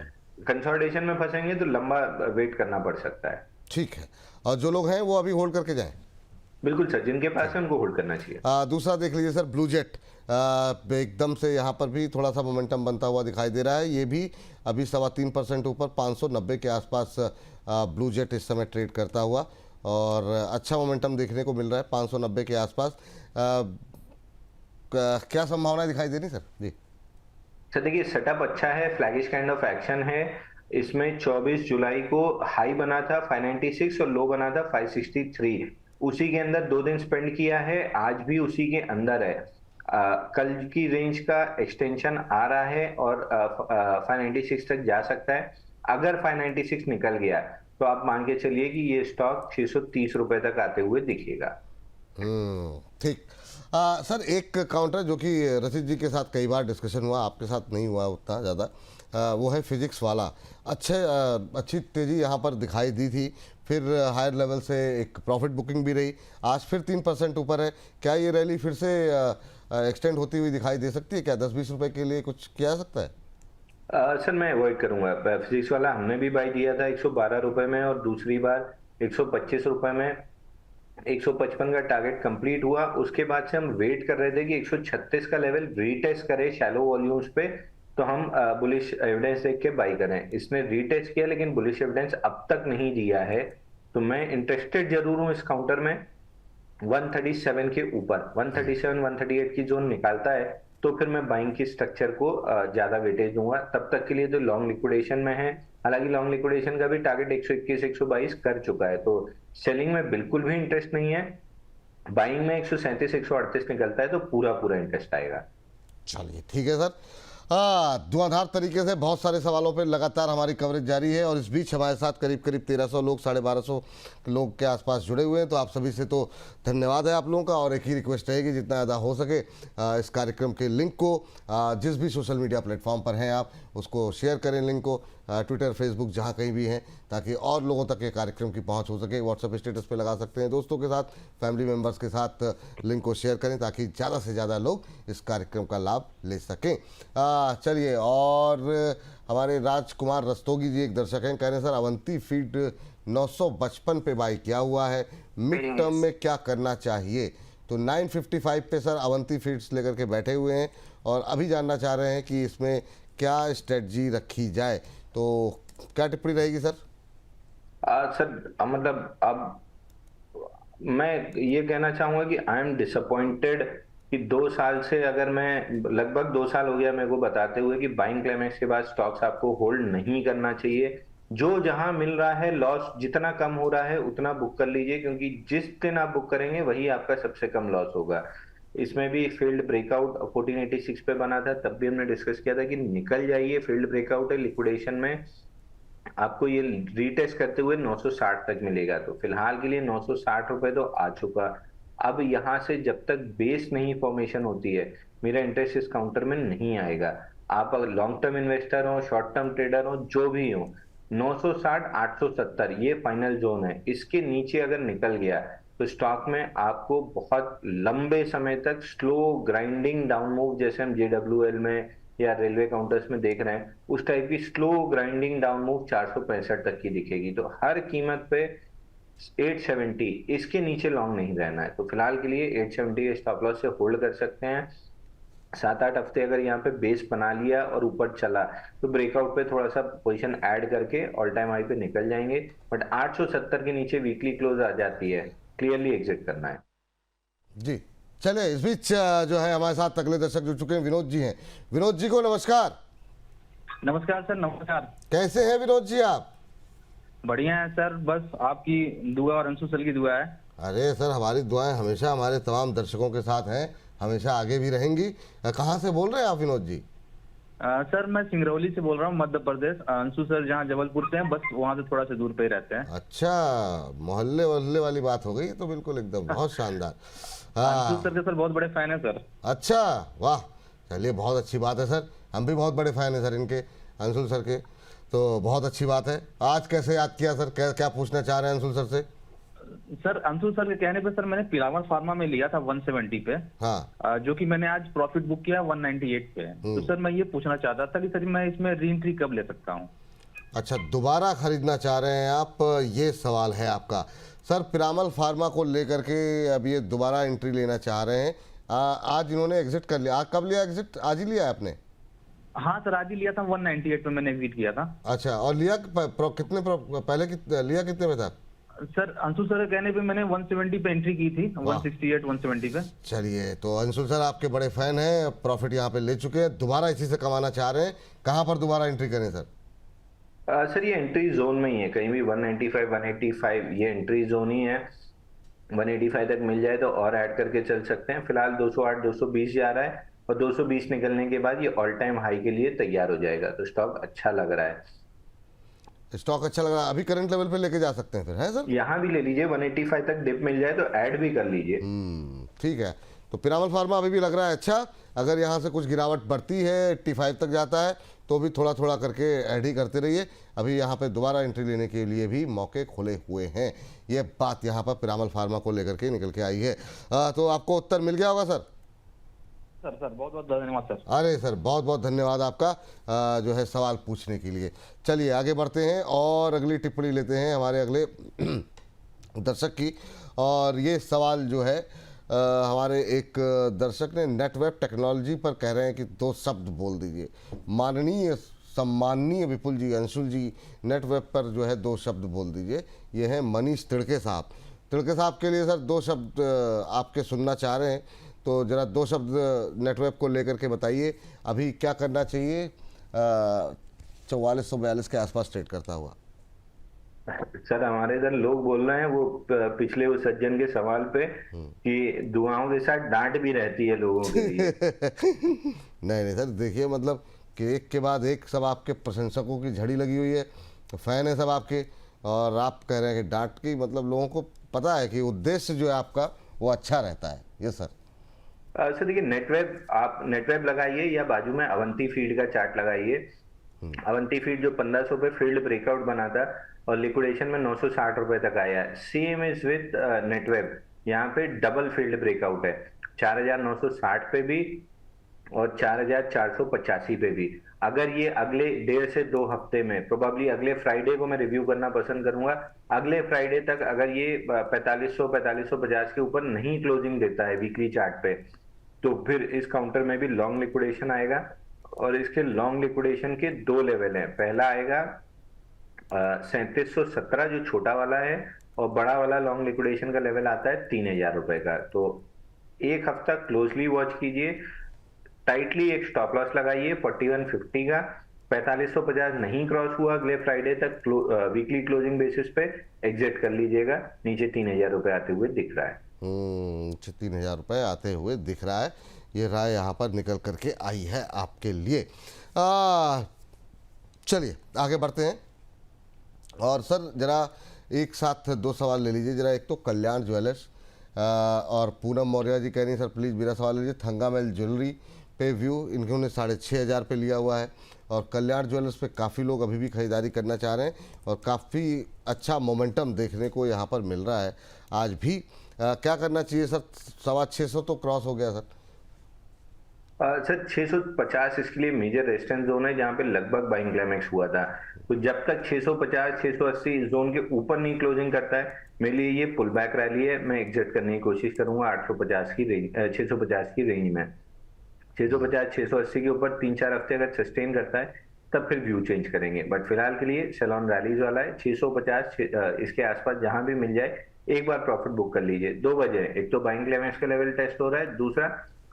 कंसोलिडेशन में फंसेंगे तो लंबा वेट करना पड़ सकता है। ठीक है, और जो लोग हैं वो अभी होल्ड करके जाएं। बिल्कुल सर, जिनके पास है उनको होल्ड करना चाहिए। दूसरा देख लीजिए सर, ब्लू जेट एकदम से यहाँ पर भी थोड़ा सा मोमेंटम बनता हुआ दिखाई दे रहा है। ये भी अभी 3.25% ऊपर 590 के आसपास ब्लू जेट इस समय ट्रेड करता हुआ, और अच्छा मोमेंटम देखने को मिल रहा है 590 के आसपास। क्या संभावना दिखाई दे रही सर जी? सर देखिए, सेटअप अच्छा है, फ्लैगिश काइंड ऑफ एक्शन है। इसमें 24 जुलाई को हाई बना था 596 और लो बना था 563। उसी के अंदर 2 दिन स्पेंड किया है, आज भी उसी के अंदर है। कल की रेंज का एक्सटेंशन आ रहा है और 596 तक जा सकता है। अगर 596 निकल गया तो आप मान के चलिए कि ये स्टॉक 630 रुपए तक आते हुए दिखेगा। ठीक। सर एक काउंटर जो कि रशीद जी के साथ कई बार डिस्कशन हुआ, आपके साथ नहीं हुआ उतना ज़्यादा, वो है फिजिक्स वाला। अच्छी तेज़ी यहाँ पर दिखाई दी थी, फिर हायर लेवल से एक प्रॉफिट बुकिंग भी रही, आज फिर 3% ऊपर है। क्या ये रैली फिर से एक्सटेंड होती हुई दिखाई दे सकती है? क्या 10-20 रुपए के लिए कुछ किया जा सकता है? सर मैं अवॉइड करूंगा। फिजिक्स वाला हमने भी बाई दिया था 112 रुपए में, और दूसरी बार 125 रुपए में। 155 का टारगेट कंप्लीट हुआ, उसके बाद से हम वेट कर रहे थे कि 136 का लेवल रीटेस्ट करे शैलो वॉल्यूम्स पे, तो हम बुलिश एविडेंस देख के बाई करें। इसने रीटेस्ट किया लेकिन बुलिश एविडेंस अब तक नहीं दिया है, तो मैं इंटरेस्टेड जरूर हूं इस काउंटर में। 137 के ऊपर 137 138 की जोन निकालता है तो फिर मैं बाइंग की स्ट्रक्चर को ज्यादा वेटेज दूंगा। तब तक के लिए तो लॉन्ग लिक्विडेशन में है, हालांकि लॉन्ग लिक्विडेशन का भी टारगेट 121 122 कर चुका है, तो सेलिंग में बिल्कुल भी इंटरेस्ट नहीं है। बाइंग में 137 138 निकलता है तो पूरा पूरा इंटरेस्ट आएगा। चलिए ठीक है सर। धुआंधार तरीके से बहुत सारे सवालों पर लगातार हमारी कवरेज जारी है, और इस बीच हमारे साथ करीब 1300 लोग 1250 लोग के आसपास जुड़े हुए हैं, तो आप सभी से तो धन्यवाद है आप लोगों का। और एक ही रिक्वेस्ट रहेगी, जितना ज़्यादा हो सके इस कार्यक्रम के लिंक को जिस भी सोशल मीडिया प्लेटफॉर्म पर हैं आप उसको शेयर करें, लिंक को ट्विटर फेसबुक जहाँ कहीं भी हैं, ताकि और लोगों तक ये कार्यक्रम की पहुँच हो सके। व्हाट्सएप स्टेटस पे लगा सकते हैं, दोस्तों के साथ, फैमिली मेम्बर्स के साथ लिंक को शेयर करें ताकि ज़्यादा से ज़्यादा लोग इस कार्यक्रम का लाभ ले सकें। चलिए, और हमारे राजकुमार रस्तोगी जी एक दर्शक हैं, कह रहे हैं सर अवंती फीड 955 पे बाई किया हुआ है, मिड टर्म में क्या करना चाहिए? तो 955 पे सर अवंती फीड्स लेकर के बैठे हुए हैं, और अभी जानना चाह रहे हैं कि इसमें क्या स्ट्रेटजी रखी जाए, तो क्या टिप्पणी रहेगी सर? सर मतलब अब मैं ये कहना चाहूंगा कि आई एम डिसअपॉइंटेड कि 2 साल से, अगर मैं लगभग 2 साल हो गया मेरे को बताते हुए कि बाइंग क्लाइमेक्स के बाद स्टॉक्स आपको होल्ड नहीं करना चाहिए। जो जहां मिल रहा है लॉस जितना कम हो रहा है उतना बुक कर लीजिए, क्योंकि जिस दिन आप बुक करेंगे वही आपका सबसे कम लॉस होगा। इसमें भी फील्ड ब्रेकआउट 1486 पे बना था, तब भी हमने डिस्कस किया था कि निकल जाइए, फील्ड ब्रेकआउट है, लिक्विडेशन में आपको ये रीटेस्ट करते हुए 960 तक मिलेगा। तो फिलहाल के लिए 960 रुपए तो आ चुका। अब यहां से जब तक बेस नहीं फॉर्मेशन होती है, मेरा इंटरेस्ट इस काउंटर में नहीं आएगा। आप अगर लॉन्ग टर्म इन्वेस्टर हो, शॉर्ट टर्म ट्रेडर हो, जो भी हो, 960 870 ये फाइनल जोन है। इसके नीचे अगर निकल गया तो स्टॉक में आपको बहुत लंबे समय तक स्लो ग्राइंडिंग डाउन मूव, जैसे हम JWL में या रेलवे काउंटर्स में देख रहे हैं, उस टाइप की स्लो ग्राइंडिंग डाउन मूव 465 तक की दिखेगी। तो हर कीमत पे 870, इसके नीचे लॉन्ग नहीं रहना है। तो फिलहाल के लिए 870 के स्टॉप लॉस से होल्ड कर सकते हैं। 7-8 हफ्ते अगर यहाँ पे बेस बना लिया और ऊपर चला तो ब्रेकआउट पे थोड़ा सा पोजीशन ऐड करके ऑल टाइम हाई पे निकल जाएंगे। बट 870 के नीचे वीकली क्लोज आ जाती है, क्लियरली एग्जिट करना है जी। चले, इस बीच जो है हमारे साथ अगले दर्शक जुड़ चुके हैं, विनोद जी हैं। विनोद जी को नमस्कार। नमस्कार सर, नमस्कार। कैसे हैं विनोद जी आप? बढ़िया है सर, बस आपकी दुआ और अंशु सर की दुआ है। अरे सर, हमारी दुआएं हमेशा हमारे तमाम दर्शकों के साथ हैं, हमेशा आगे भी रहेंगी। कहाँ से बोल रहे हैं आप विनोद जी? सर मैं सिंगरौली से बोल रहा हूँ, मध्य प्रदेश। अंशु सर जहाँ जबलपुर से हैं, बस वहाँ से थोड़ा से दूर पे ही रहते हैं। अच्छा, मोहल्ले वहल्ले वाली बात हो गई तो बिल्कुल एकदम बहुत शानदार। अंशु सर के सर बहुत बड़े फैन है सर। अच्छा, वाह, चलिए बहुत अच्छी बात है सर, हम भी बहुत बड़े फैन हैं सर इनके, अंशुल सर के, तो बहुत अच्छी बात है। आज कैसे याद किया सर, क्या पूछना चाह रहे हैं अंशुल सर से? सर अंशु सर के कहने पे सर मैंने पिलावर फार्मा में लिया था 170 पे, हाँ, जो कि मैंने आज प्रॉफिट बुक किया 198 पे। तो सर मैं ये पूछना चाहता था कि सर मैं इसमें री एंट्री कब ले सकता हूँ? अच्छा, दोबारा खरीदना चाह रहे हैं आप, ये सवाल है आपका सर। पिरामल फार्मा को लेकर के अब ये दोबारा एंट्री लेना चाह रहे हैं। आज इन्होंने एग्जिट कर लिया। कब लिया एग्जिट? आज ही लिया है आपने? हाँ सर, आज ही लिया था, 198 पे मैंने एग्जिट किया था। अच्छा, और लिया पहले लिया कितने में था? सर अंशु सर के कहने पे मैंने 170 पे एंट्री की थी, 168 170 पे। चलिए, तो अंशुल सर आपके बड़े फैन हैं, प्रॉफिट यहाँ पे ले चुके हैं, दोबारा इसी से कमाना चाह रहे हैं। कहाँ पर दोबारा एंट्री करें सर? सर ये एंट्री जोन में ही है, कहीं भी 195 185 ये एंट्री जोन ही है। 185 तक मिल जाए तो और ऐड करके चल सकते हैं। फिलहाल 208 220 जा रहा है और 220 निकलने के बाद ये ऑल टाइम हाई के लिए तैयार हो जाएगा, तो स्टॉक अच्छा लग रहा है। स्टॉक अच्छा लग रहा है, अभी करंट लेवल पे लेके जा सकते हैं फिर, है सर? यहाँ भी ले लीजिए, 185 तक डिप मिल जाए तो ऐड भी कर लीजिए। ठीक है, तो पिरामल फार्मा अभी भी लग रहा है अच्छा। अगर यहाँ से कुछ गिरावट बढ़ती है, 85 तक जाता है, तो भी थोड़ा थोड़ा करके ऐड ही करते रहिए। अभी यहाँ पे दोबारा एंट्री लेने के लिए भी मौके खुले हुए हैं। ये बात यहाँ पर पिरामल फार्मा को लेकर के निकल के आई है। तो आपको उत्तर मिल गया होगा सर? सर बहुत बहुत धन्यवाद सर। अरे सर, बहुत बहुत धन्यवाद आपका जो है सवाल पूछने के लिए। चलिए आगे बढ़ते हैं और अगली टिप्पणी लेते हैं हमारे अगले दर्शक की। और ये सवाल जो है हमारे एक दर्शक ने नेटवेब टेक्नोलॉजी पर कह रहे हैं कि 2 शब्द बोल दीजिए। माननीय सम्माननीय विपुल जी, अंशुल जी, नेटवेब पर जो है 2 शब्द बोल दीजिए। ये हैं मनीष तिड़के साहब। तिड़के साहब के लिए सर 2 शब्द आपके सुनना चाह रहे हैं, तो ज़रा 2 शब्द नेटवेब को लेकर के बताइए। अभी क्या करना चाहिए? 4442 के आसपास ट्रेड करता हुआ। सर हमारे इधर लोग बोल रहे हैं वो पिछले उस सज्जन के सवाल पे कि दुआओं के साथ डांट भी रहती है लोगों के लिए। नहीं सर, देखिए मतलब कि एक के बाद एक सब आपके प्रशंसकों की झड़ी लगी हुई है, तो फैन है सब आपके, और आप कह रहे हैं कि डांट की, मतलब लोगों को पता है कि उद्देश्य जो है आपका वो अच्छा रहता है। ये सर सर देखिए, नेटवेब आप नेटवेब लगाइए या बाजू में अवंती फीड का चार्ट लगाइए। अवंती फीड जो 1500 पे फील्ड ब्रेकआउट बना था और लिक्विडेशन में 960 रुपए तक आया है। सेम इज विद नेटवेब, यहाँ पे डबल फील्ड ब्रेकआउट है, 4960 पे भी और 4485 पे भी। अगर ये अगले 1.5 से 2 हफ्ते में, प्रोबेबली अगले फ्राइडे को मैं रिव्यू करना पसंद करूंगा, अगले फ्राइडे तक अगर ये 4550 के ऊपर नहीं क्लोजिंग देता है वीकली चार्ट पे, तो फिर इस काउंटर में भी लॉन्ग लिक्विडेशन आएगा। और इसके लॉन्ग लिक्विडेशन के 2 लेवल हैं। पहला आएगा 3717 जो छोटा वाला है, और बड़ा वाला लॉन्ग लिक्विडेशन का लेवल आता है 3000 रुपए का। तो 1 हफ्ता क्लोजली वॉच कीजिए, टाइटली एक स्टॉप लॉस लगाइए 4150 का। 4550 नहीं क्रॉस हुआ अगले फ्राइडे तक, वीकली क्लोजिंग बेसिस पे एग्जिट कर लीजिएगा। नीचे 3000 रुपए आते हुए दिख रहा है। 3000 रुपये आते हुए दिख रहा है। ये राय यहाँ पर निकल करके आई है आपके लिए। चलिए आगे बढ़ते हैं। और सर ज़रा एक साथ 2 सवाल ले लीजिए ज़रा। एक तो कल्याण ज्वेलर्स और पूनम मौर्य जी कह रही हैं सर प्लीज़ मेरा सवाल लीजिए। थंगामेल ज्वेलरी पे व्यू इन्होंने 6500 पे लिया हुआ है, और कल्याण ज्वेलर्स पे काफ़ी लोग अभी भी खरीदारी करना चाह रहे हैं और काफ़ी अच्छा मोमेंटम देखने को यहाँ पर मिल रहा है आज भी। क्या करना चाहिए सर? 625 तो क्रॉस हो गया सर। सर 650 इसके लिए मेजर रेजिस्टेंस जोन है, जहां पे लगभग बाइंग क्लाइमेक्स हुआ था। तो जब तक 650 680 इस जोन के ऊपर नहीं क्लोजिंग करता है, मेरे लिए ये पुल बैक रैली है। मैं एग्जिट करने की कोशिश करूंगा 850 की रेंज, 650 की रेंज में। 650 680 के ऊपर 3-4 हफ्ते अगर सस्टेन करता है तब फिर व्यू चेंज करेंगे। बट फिलहाल के लिए सैलॉन रैलीज वाला है। 650 इसके आसपास जहां भी मिल जाए एक बार प्रॉफिट बुक कर लीजिए। 2 वजह, एक तो बाइंग क्लाइमेक्स का लेवल टेस्ट हो रहा है, दूसरा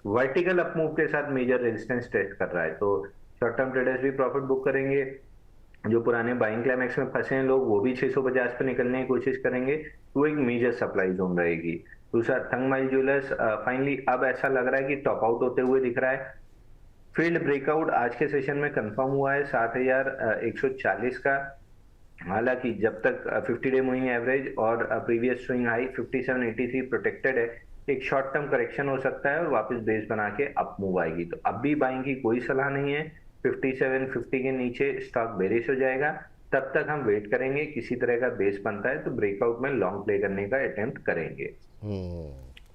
वर्टिकल अप मूव के साथ मेजर रेजिस्टेंस टेस्ट कर रहा है। तो शॉर्ट टर्म ट्रेडर्स भी प्रॉफिट बुक करेंगे। जो पुराने बाइंग क्लाइमेक्स में फंसे हैं लोग, वो भी 650 पे निकलने की कोशिश करेंगे। तो एक मेजर सप्लाई जोन रहेगी। दूसरा थंगमाइल ज्वेलर्स फाइनली अब ऐसा लग रहा है कि टॉप आउट होते हुए दिख रहा है। फील्ड ब्रेकआउट आज के सेशन में कंफर्म हुआ है 7140 का। हालांकि जब तक 50 डे मूविंग एवरेज और प्रीवियस स्विंग हाई 5783 प्रोटेक्टेड है, एक शॉर्ट टर्म करेक्शन हो सकता है और वापस बेस बना के अप मूव आएगी। तो अब भी बाइंग की कोई सलाह नहीं है। 5750 के नीचे स्टॉक बेरिश हो जाएगा, तब तक हम वेट करेंगे। किसी तरह का बेस बनता है तो ब्रेकआउट में लॉन्ग प्ले करने का अटेम्प्ट करेंगे।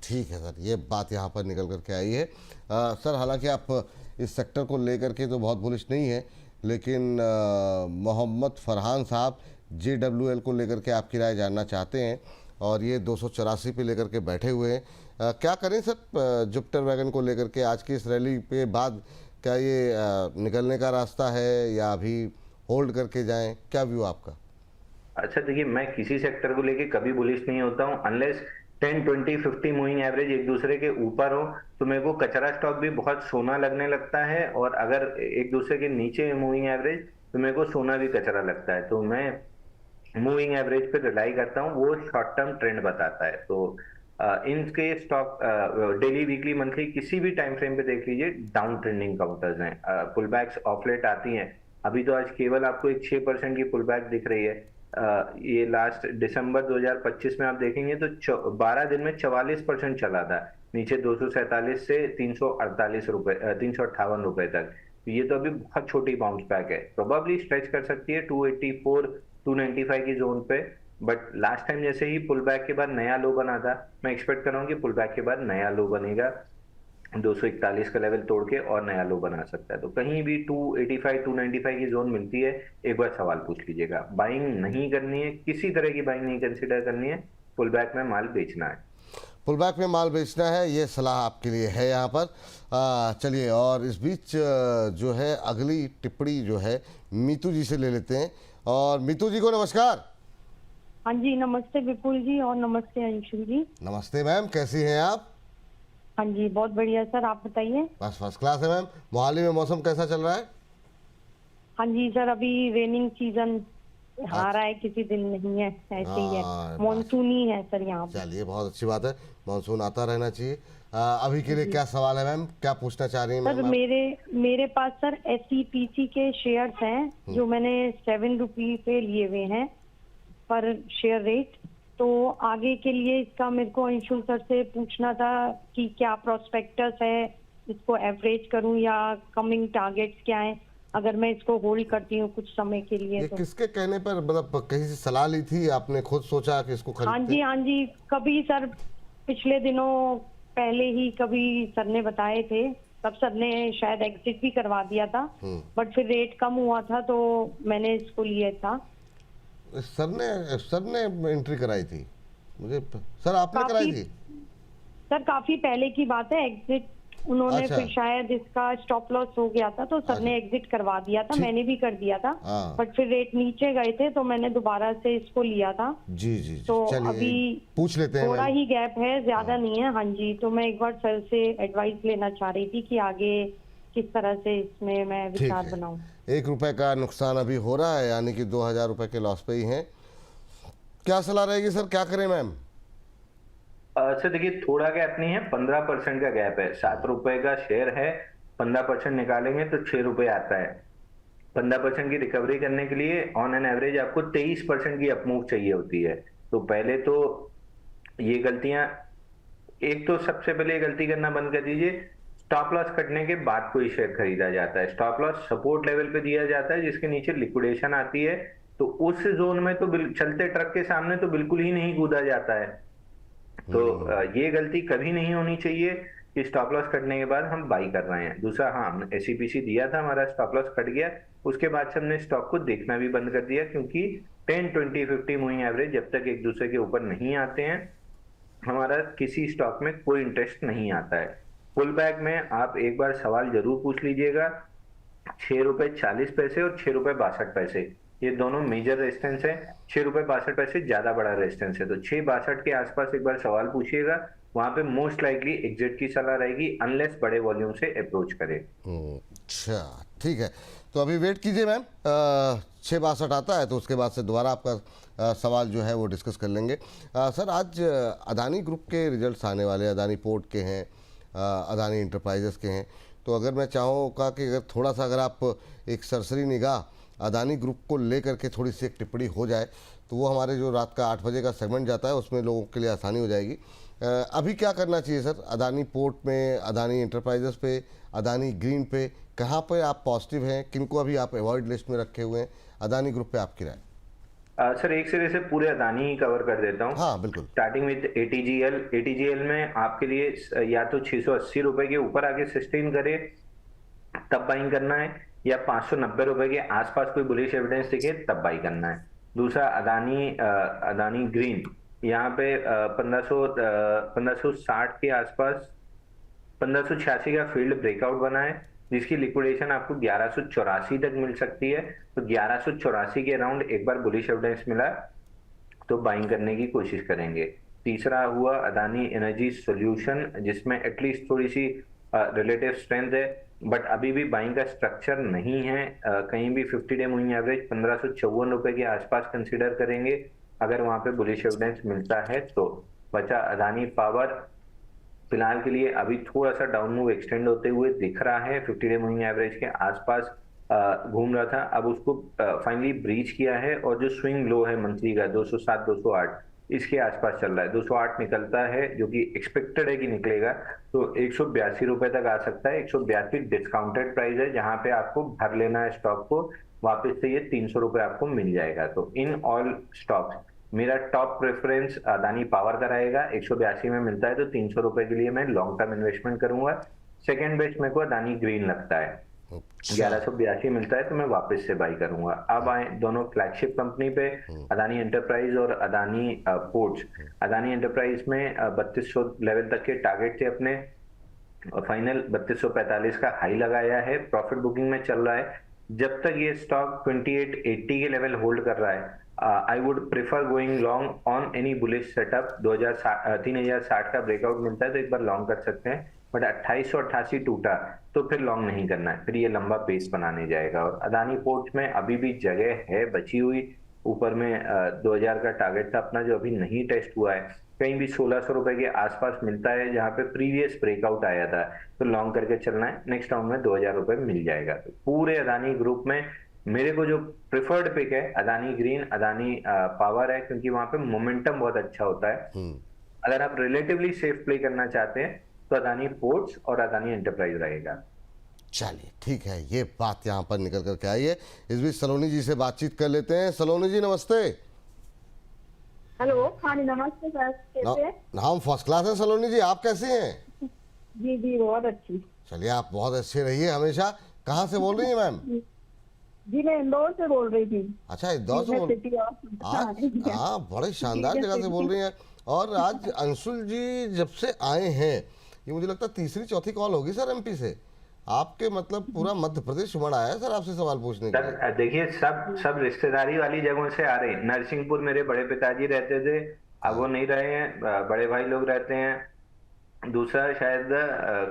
ठीक है सर, ये बात यहाँ पर निकल करके आई है। सर हालांकि आप इस सेक्टर को लेकर के तो बहुत बुलिश नहीं है, लेकिन मोहम्मद फरहान साहब JWL को लेकर के आपकी राय जानना चाहते हैं और ये 284 पे लेकर के बैठे हुए हैं। क्या करें सर जुपिटर वैगन को लेकर के आज की इस रैली के बाद? क्या ये निकलने का रास्ता है या अभी होल्ड करके जाएं? क्या व्यू आपका? अच्छा देखिए, मैं किसी सेक्टर को लेके कभी बुलिश नहीं होता हूँ अनलेस 10, 20, 50 मूविंग एवरेज एक दूसरे के ऊपर हो तो मेरे को कचरा स्टॉक भी बहुत सोना लगने लगता है, और अगर एक दूसरे के नीचे मूविंग एवरेज तो मेरे को सोना भी कचरा लगता है। तो मैं मूविंग एवरेज पे रिलाई करता हूँ, वो शॉर्ट टर्म ट्रेंड बताता है। तो इनके स्टॉक डेली, वीकली, मंथली किसी भी टाइम फ्रेम पे देख लीजिए डाउन ट्रेंडिंग काउंटर्स हैं। पुल बैक्स ऑफलेट आती हैं, अभी तो आज केवल आपको एक 6% की पुल बैक दिख रही है। ये लास्ट दिसंबर 2025 में आप देखेंगे तो 12 दिन में 44% चला था, नीचे 247 से 348 रुपए 358 रुपए तक। ये तो अभी बहुत छोटी बाउंस बैक है, प्रोबेबली स्ट्रेच कर सकती है 284, 295 की जोन पे। बट लास्ट टाइम जैसे ही पुल बैक के बाद नया लो बना था, मैं एक्सपेक्ट कर रहा हूँ कि पुल बैक के बाद नया लो बनेगा, 241 का लेवल तोड़ के और नया लो बना सकता है। तो कहीं भी 285, 295 की जोन मिलती है, एक बार सवाल पूछ लीजिएगा। बाइंग नहीं करनी है, किसी तरह की बाइंग नहीं कंसिडर करनी है, पुल बैक में माल बेचना है। पुल बैक में माल बेचना है, ये सलाह आपके लिए है यहाँ पर। चलिए, और इस बीच जो है अगली टिप्पणी जो है मीतू जी से ले लेते हैं। और मीतू जी को नमस्कार। हाँ जी, नमस्ते विपुल जी और नमस्ते अंशुल जी। नमस्ते मैम, कैसी हैं आप? हाँ जी, बहुत बढ़िया सर, आप बताइए। बस फर्स्ट क्लास है मैम। मोहाली में मौसम कैसा चल रहा है? हाँ जी सर, अभी रेनिंग सीजन आ रहा है, किसी दिन नहीं है, ऐसे ही है, मानसूनी है सर यहाँ पे। चलिए, बहुत अच्छी बात है, मानसून आता रहना चाहिए। अभी के लिए क्या सवाल है मैम, क्या पूछना चाह रही हैं सर? मैम? मेरे पास सर SEPC के शेयर्स हैं जो मैंने 7 रुपये पे लिए हुए हैं पर शेयर रेट। तो आगे के लिए इसका मेरे को अंशुल सर से पूछना था कि क्या प्रोस्पेक्टस है, इसको एवरेज करूं या कमिंग टारगेट्स क्या है अगर मैं इसको होल्ड करती हूँ कुछ समय के लिए? ये तो किसके कहने पर, मतलब कहीं से सलाह ली थी आपने, खुद सोचा कि इसको खरीदते? हाँ जी, कभी सर पिछले दिनों पहले ही कभी सर ने बताए थे, तब सर ने शायद एग्जिट भी करवा दिया था, बट फिर रेट कम हुआ था तो मैंने इसको लिया था। सर ने एंट्री कराई थी मुझे? सर आपने कराई थी? सर काफी पहले की बात है, एग्जिट उन्होंने अच्छा। फिर शायद इसका स्टॉप लॉस हो गया था तो सर ने एग्जिट करवा दिया था, मैंने भी कर दिया था, बट फिर रेट नीचे गए थे तो मैंने दोबारा से इसको लिया था। जी जी, तो चलिए अभी पूछ लेते हैं। थोड़ा ही गैप है, ज्यादा नहीं है। हाँ जी, तो मैं एक बार सर से एडवाइस लेना चाह रही थी कि आगे किस तरह से इसमें मैं विचार बनाऊं। 1 रुपए का नुकसान अभी हो रहा है, यानी कि 2000 रुपए के लॉस पे ही हैं। क्या सलाह रहेगी सर, क्या करें मैम? सर देखिए, थोड़ा गैप नहीं है, 15% का गैप है। 7 रुपए का शेयर है, 15% निकालेंगे तो 6 रुपए आता है। 15% की रिकवरी करने के लिए ऑन एन एवरेज आपको 23% की अपमूव चाहिए होती है। तो पहले तो ये गलतियां, एक तो सबसे पहले ये गलती करना बंद कर दीजिए, स्टॉप लॉस कटने के बाद कोई शेयर खरीदा जाता है। स्टॉप लॉस सपोर्ट लेवल पे दिया जाता है जिसके नीचे लिक्विडेशन आती है, तो उस जोन में तो चलते ट्रक के सामने तो बिल्कुल ही नहीं कूदा जाता है। तो ये गलती कभी नहीं होनी चाहिए कि स्टॉप लॉस कटने के बाद हम बाई कर रहे हैं। दूसरा, हाँ, हमने SEPC दिया था, हमारा स्टॉप लॉस कट गया, उसके बाद से हमने स्टॉक को देखना भी बंद कर दिया, क्योंकि 10, 20, 50 मूविंग एवरेज जब तक एक दूसरे के ऊपर नहीं आते हैं, हमारा किसी स्टॉक में कोई इंटरेस्ट नहीं आता है। पुल बैक में आप एक बार सवाल जरूर पूछ लीजिएगा, 6 रुपए 40 पैसे और 6 रुपए 62 पैसे, ये दोनों मेजर रेजिस्टेंस है। 6 रुपए 62 पैसे ज्यादा बड़ा रेजिस्टेंस है, तो 6.62 के आसपास एक बार सवाल पूछिएगा, वहां पे मोस्ट लाइकली एग्जिट की सलाह रहेगी अनलेस बड़े वॉल्यूम से अप्रोच करे। अच्छा, ठीक है, तो अभी वेट कीजिए मैम, 6.62 आता है तो उसके बाद से दोबारा आपका सवाल जो है वो डिस्कस कर लेंगे। सर, आज अदानी ग्रुप के रिजल्ट्स आने वाले, अदानी पोर्ट के हैं, अदानी इंटरप्राइजेस के हैं, तो अगर मैं चाहूँगा कि अगर थोड़ा सा, अगर आप एक सरसरी निगाह अदानी ग्रुप को लेकर के थोड़ी सी एक टिप्पणी हो जाए तो वो हमारे जो रात का 8 बजे का सेगमेंट जाता है उसमें लोगों के लिए आसानी हो जाएगी। अभी क्या करना चाहिए सर, अदानी पोर्ट में, अदानी इंटरप्राइजेस पे, अदानी ग्रीन पे, कहाँ पे आप पॉजिटिव हैं, किनको अभी आप अवॉइड लिस्ट में रखे हुए हैं? अदानी ग्रुप पे आपकी राय? सर, एक सिरे से पूरे अदानी ही कवर कर देता हूँ। हाँ बिल्कुल। स्टार्टिंग विद ATGL में आपके लिए या तो 680 रुपए के ऊपर आगे सस्टेन करे तब बाइंग करना है, या 590 रुपए के आसपास कोई बुलिश एविडेंस दिखे तब बाई करना है। दूसरा अदानी ग्रीन, यहाँ पे 1560 के आसपास 1586 का फील्ड ब्रेकआउट बना है, जिसकी लिक्विडेशन आपको 1184 तक मिल सकती है। तो 1184 के अराउंड एक बार बुलिश एविडेंस मिला तो बाइंग करने की कोशिश करेंगे। तीसरा हुआ अदानी एनर्जी सॉल्यूशन, जिसमें एटलीस्ट थोड़ी सी रिलेटिव स्ट्रेंथ है, बट अभी भी बाइंग का स्ट्रक्चर नहीं है। कहीं भी 50 डे मूविंग एवरेज 1554 रुपए के आसपास कंसीडर करेंगे अगर वहां पे बुलिश एविडेंस मिलता है तो। बचा अदानी पावर, फिलहाल के लिए अभी थोड़ा सा डाउन मूव एक्सटेंड होते हुए दिख रहा है, 50 डे मूविंग एवरेज के आसपास घूम रहा था, अब उसको फाइनली ब्रीच किया है और जो स्विंग लो है मंथली का 207 208 इसके आसपास चल रहा है। 208 निकलता है जो कि एक्सपेक्टेड है कि निकलेगा, तो 182 रुपए तक आ सकता है। 182 डिस्काउंटेड प्राइस है, जहां पे आपको भर लेना है स्टॉक को, वापस से ये 300 रुपए आपको मिल जाएगा। तो इन ऑल स्टॉक्स मेरा टॉप प्रेफरेंस अदानी पावर का रहेगा। 182 में मिलता है तो 300 रुपए के लिए मैं लॉन्ग टर्म इन्वेस्टमेंट करूंगा। सेकेंड बेस्ट मेरे को अदानी ग्रीन लगता है, 1182 मिलता है तो मैं वापस से बाई करूंगा। अब आए दोनों फ्लैगशिप कंपनी पे, अदानी एंटरप्राइज और अदानी पोर्ट्स। अदानी एंटरप्राइज में 3200 लेवल तक के टारगेट थे अपने, फाइनल 3245 का हाई लगाया है, प्रॉफिट बुकिंग में चल रहा है। जब तक ये स्टॉक 2880 के लेवल होल्ड कर रहा है, I would prefer going long on any bullish setup. 3060 का ब्रेकआउट मिलता है तो एक बार लॉन्ग कर सकते हैं, बट 2888 टूटा तो फिर लॉन्ग नहीं करना है, फिर ये लंबा पेस बनाने जाएगा। और अदानी पोर्ट्स में अभी भी जगह है बची हुई, ऊपर में 2000 का टारगेट था अपना जो अभी नहीं टेस्ट हुआ है, कहीं भी 1600 रुपए के आसपास मिलता है जहां पे प्रीवियस ब्रेकआउट आया था, तो लॉन्ग करके चलना है। नेक्स्ट राउंड में 2000 रुपए मिल जाएगा। तो पूरे अदानी ग्रुप में मेरे को जो प्रिफर्ड पिक है अदानी ग्रीन, अदानी पावर है, क्योंकि वहां पे मोमेंटम बहुत अच्छा होता है। अगर आप रिलेटिवली सेफ प्ले करना चाहते हैं तो अदानी पोर्ट्स और अदानी एंटरप्राइज रहेगा। चलिए ठीक है, ये बात यहाँ पर निकल करके आई है। इस बीच सलोनी जी से बातचीत कर लेते हैं। सलोनी जी नमस्ते। हेलो, हाँ जी नमस्ते सर, कैसे हैं? हम फर्स्ट क्लास हैं सलोनी जी, आप कैसे हैं? जी जी बहुत अच्छी। चलिए आप बहुत अच्छे रहिए हमेशा। कहाँ से बोल रही हैं मैम? जी मैं इंदौर से बोल रही थी। अच्छा इंदौर से हाँ, बड़े शानदार जगह से बोल रही हैं। और आज अंशुल जी जब से आए हैं, ये मुझे लगता है तीसरी चौथी कॉल होगी सर एमपी से आपके, मतलब पूरा मध्य प्रदेश उमड़ आया है सर आपसे सवाल पूछने के लिए। देखिए सब रिश्तेदारी वाली जगहों से आ रहे हैं। नरसिंहपुर मेरे बड़े पिताजी रहते थे, अब वो नहीं रहे हैं, बड़े भाई लोग रहते हैं। दूसरा शायद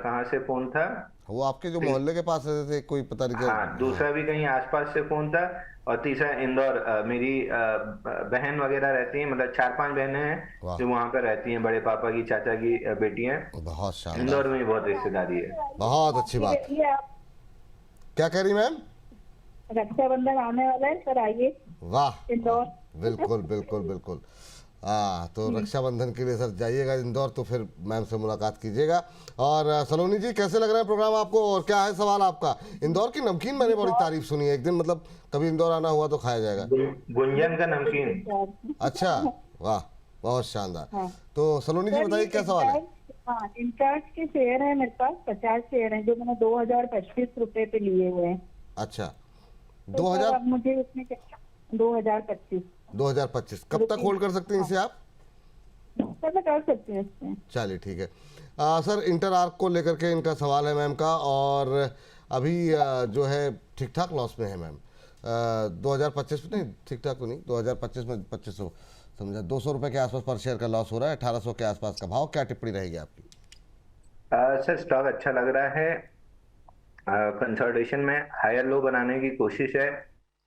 कहाँ से फोन था, वो आपके जो मोहल्ले के पास रहते थे, कोई पता नहीं। हाँ, दूसरा भी कहीं आसपास से फोन था। और तीसरा इंदौर, मेरी बहन वगैरह रहती हैं, मतलब 4-5 बहनें हैं जो वहाँ पे रहती हैं, बड़े पापा की चाचा की बेटियां। बहुत शानदार, इंदौर में बहुत रिश्तेदारी है। बहुत अच्छी बात। क्या कह रही मैम? रक्षाबंधन आने वाला है सर, आइए। वाह, इंदौर बिल्कुल बिल्कुल बिल्कुल। तो रक्षाबंधन के लिए सर जाइएगा इंदौर, तो फिर मैम से मुलाकात कीजिएगा। और सलोनी जी कैसे लग रहा है प्रोग्राम आपको, और क्या है सवाल आपका? इंदौर की नमकीन मैंने बड़ी तारीफ सुनी है, एक दिन मतलब कभी इंदौर आना हुआ तो खाया जाएगा। गुंजन का नमकीन। अच्छा, वाह बहुत शानदार। तो सलोनी जी बताइए क्या सवाल है? हाँ, इंचार्ज के शेयर है मेरे पास, 50 शेयर है जो मैंने 2025 रुपए पे लिए हुए हैं। अच्छा, 2000 अब मुझे उसमें 2025 कब तक होल्ड कर सकते हैं इसे आप? सर मैं कर सकती हूँ इसमें। चलिए ठीक है। सर इंटर आर्क को लेकर के इनका सवाल है मैम का, और अभी जो है ठीक ठाक लॉस में है मैम। 2025 में नहीं, ठीक ठाक तो नहीं, 2025 में 2500 समझा 200 रुपए के आसपास पर शेयर का लॉस हो रहा है, 1800 के आसपास का भाव। क्या टिप्पणी रहेगी आपकी? सर स्टॉक अच्छा लग रहा है, कंसोलिडेशन में हायर लो बनाने की कोशिश है,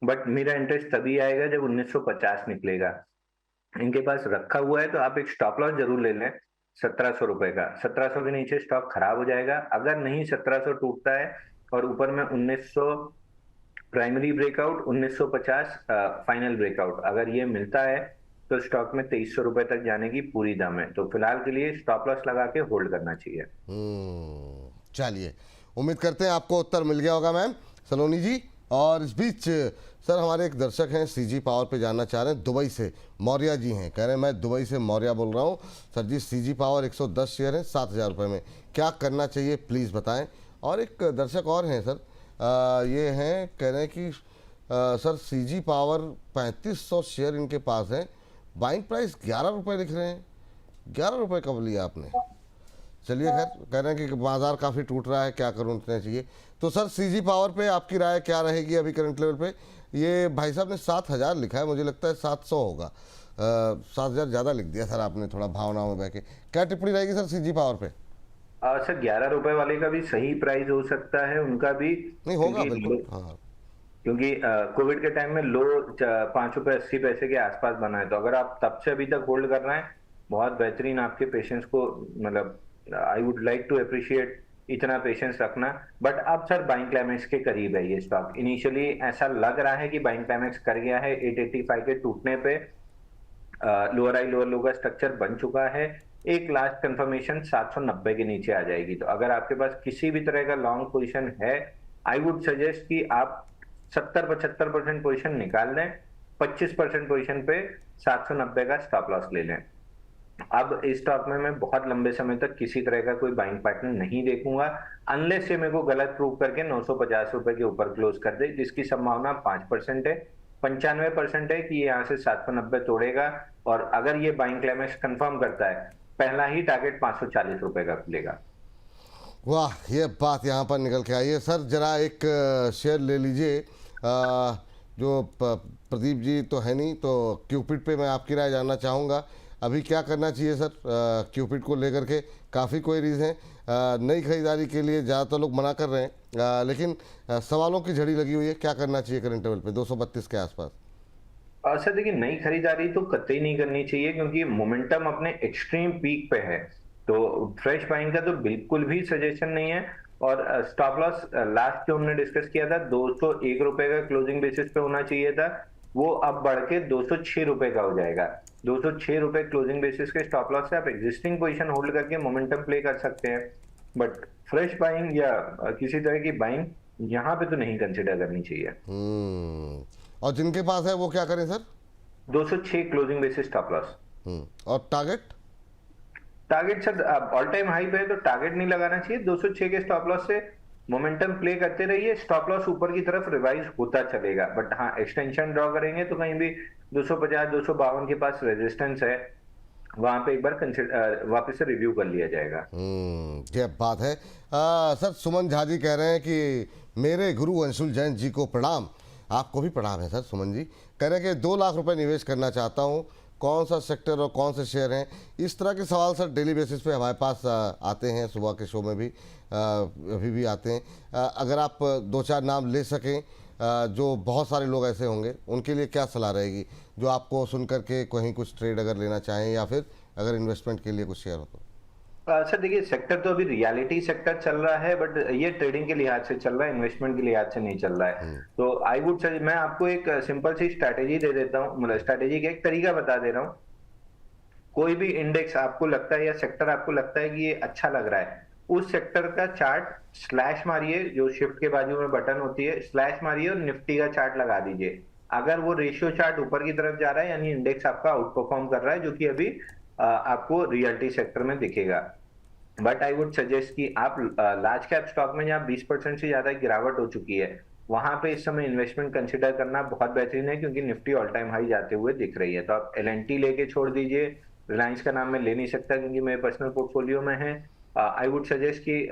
बट मेरा इंटरेस्ट तभी आएगा जब 1950 निकलेगा। इनके पास रखा हुआ है तो आप एक स्टॉप लॉस जरूर ले लें 1700 रुपए का। 1700 के नीचे स्टॉक खराब हो जाएगा। अगर नहीं 1700 टूटता है और ऊपर में 1900 प्राइमरी ब्रेकआउट, 1950 फाइनल ब्रेकआउट अगर ये मिलता है तो स्टॉक में 2300 रुपए तक जाने की पूरी दम है। तो फिलहाल के लिए स्टॉप लॉस लगा के होल्ड करना चाहिए। चलिए, उम्मीद करते हैं आपको उत्तर मिल गया होगा मैम सलोनी जी। और इस बीच सर हमारे एक दर्शक हैं सीजी पावर पे जानना चाह रहे हैं, दुबई से मौर्या जी हैं, कह रहे हैं मैं दुबई से मौर्या बोल रहा हूँ सर जी, सीजी पावर 110 शेयर है 7000 रुपये में, क्या करना चाहिए प्लीज़ बताएं। और एक दर्शक और हैं सर ये हैं, कह रहे हैं कि सर सीजी पावर 3500 शेयर इनके पास है, बाइंग प्राइस 11 रुपये लिख रहे हैं। 11 रुपये कब लिया आपने? चलिए खैर, कह रहे हैं कि बाजार काफ़ी टूट रहा है, क्या करूँ, उतना चाहिए। तो सर सीजी पावर पे आपकी राय क्या रहेगी अभी करंट लेवल पे? ये भाई साहब ने 7000 लिखा है, मुझे लगता है 700 होगा। 7000 ज़्यादा लिख दिया सर आपने, थोड़ा भावनाओं में बह के। क्या टिप्पणी रहेगी सर सीजी पावर पे? सर 11 रुपए वाले का भी सही प्राइस हो सकता है, उनका भी नहीं होगा बिल्कुल, हाँ। क्योंकि कोविड के टाइम में लो 5 रुपए 80 पैसे के आसपास बना है, तो अगर आप तब से अभी तक होल्ड कर रहे हैं, बहुत बेहतरीन। आपके पेशेंस को, मतलब I would like to appreciate इतना पेशेंस रखना। बट अब सर बाइंग क्लाइमेक्स के करीब है ये स्टॉक। इनिशियली ऐसा लग रहा है कि बाइंग क्लाइमेक्स कर गया है, 885 के टूटने पे लोअर हाई लोअर लो का स्ट्रक्चर बन चुका है। एक लास्ट कंफर्मेशन 790 के नीचे आ जाएगी। तो अगर आपके पास किसी भी तरह का लॉन्ग पोजीशन है, आई वुड सजेस्ट कि आप 70-75% पोजीशन निकाल लें, 25% पोजीशन पे 790 का स्टॉप लॉस ले लें। अब इस स्टॉक में मैं बहुत लंबे समय तक किसी तरह का कोई बाइंग पैटर्न नहीं देखूंगा, अनलेस से मेरे को गलत प्रूव करके 950 रुपए के ऊपर क्लोज कर दे, जिसकी संभावना 5% है। 95% है कि ये यहाँ से 790 तोड़ेगा, और अगर ये बाइंग क्लाइमेक्स कंफर्म करता है, पहला ही टारगेट 540 रुपए का खुलेगा। वाह, ये बात यहाँ पर निकल के आई है। सर जरा एक शेयर ले लीजिए, जो प्रदीप जी तो है नहीं, तो क्यूपिड पे मैं आपकी राय जानना चाहूँगा। अभी क्या करना चाहिए सर क्यूपिड को लेकर के? काफ़ी क्वेरीज हैं, नई खरीदारी के लिए ज़्यादातर लोग मना कर रहे हैं, लेकिन सवालों की झड़ी लगी हुई है। क्या करना चाहिए करंट लेवल पे 232 के आसपास? सर देखिए, नई खरीदारी तो कतई नहीं करनी चाहिए, क्योंकि मोमेंटम अपने एक्सट्रीम पीक पे है। तो फ्रेश बाइंग का तो बिल्कुल भी सजेशन नहीं है। और स्टॉप लॉस लास्ट जो हमने डिस्कस किया था 201 रुपए का क्लोजिंग बेसिस पे होना चाहिए था, वो अब बढ़ के 206 रुपए का हो जाएगा। 206 रुपए क्लोजिंग बेसिस के स्टॉप लॉस से आप एग्जिस्टिंग पोजीशन होल्ड करके मोमेंटम प्ले कर सकते हैं, बट फ्रेश बाइंग या किसी तरह की बाइंग यहाँ पे तो नहीं कंसिडर करनी चाहिए। और जिनके पास है वो क्या करें sir? 206 closing basis stop loss. और target sir all time high पे है, तो टारगेट नहीं लगाना चाहिए। 206 के स्टॉप लॉस से मोमेंटम प्ले करते रहिए, स्टॉप लॉस ऊपर की तरफ रिवाइज होता चलेगा। बट हाँ, एक्सटेंशन ड्रॉ करेंगे तो कहीं भी 250-252 के पास रेजिस्टेंस है, वहां पे एक बार वापस से रिव्यू कर लिया जाएगा। ये बात है। सर सुमन झा जी कह रहे हैं कि मेरे गुरु अंशुल जैन जी को प्रणाम। आपको भी प्रणाम है सर सुमन जी। कह रहे हैं कि 2 लाख रुपए निवेश करना चाहता हूँ, कौन सा सेक्टर और कौन से शेयर हैं? इस तरह के सवाल सर डेली बेसिस पे हमारे पास आते हैं, सुबह के शो में भी अभी भी आते हैं। अगर आप 2-4 नाम ले सकें, जो बहुत सारे लोग ऐसे होंगे उनके लिए क्या सलाह रहेगी, जो आपको सुन करके कहीं कुछ ट्रेड अगर लेना चाहें या फिर अगर इन्वेस्टमेंट के लिए कुछ शेयर हो तो? सर देखिए, सेक्टर तो अभी रियलिटी सेक्टर चल रहा है, बट ये ट्रेडिंग के लिहाज से चल रहा है, इन्वेस्टमेंट के लिहाज से नहीं चल रहा है। तो आई वुड से मैं आपको एक सिंपल सी स्ट्रैटेजी दे देता हूँ, मतलब स्ट्रैटेजी का एक तरीका बता दे रहा हूँ। कोई भी इंडेक्स आपको लगता है या सेक्टर आपको लगता है कि ये अच्छा लग रहा है, उस सेक्टर का चार्ट स्लैश मारिए, जो शिफ्ट के बाजू में बटन होती है, स्लैश मारिए और निफ्टी का चार्ट लगा दीजिए। अगर वो रेशियो चार्ट ऊपर की तरफ जा रहा है, यानी इंडेक्स आपका आउट परफॉर्म कर रहा है, जो कि अभी आपको रियलिटी सेक्टर में दिखेगा। बट आई वुड सजेस्ट कि आप लार्ज कैप स्टॉक में जहाँ 20% से ज्यादा गिरावट हो चुकी है, वहां पे इस समय इन्वेस्टमेंट कंसिडर करना बहुत बेहतरीन है, क्योंकि निफ्टी ऑल टाइम हाई जाते हुए दिख रही है। तो आप LNT लेके छोड़ दीजिए। रिलायंस का नाम मैं ले नहीं सकता क्योंकि मेरे पर्सनल पोर्टफोलियो में है। आई वुड सजेस्ट कि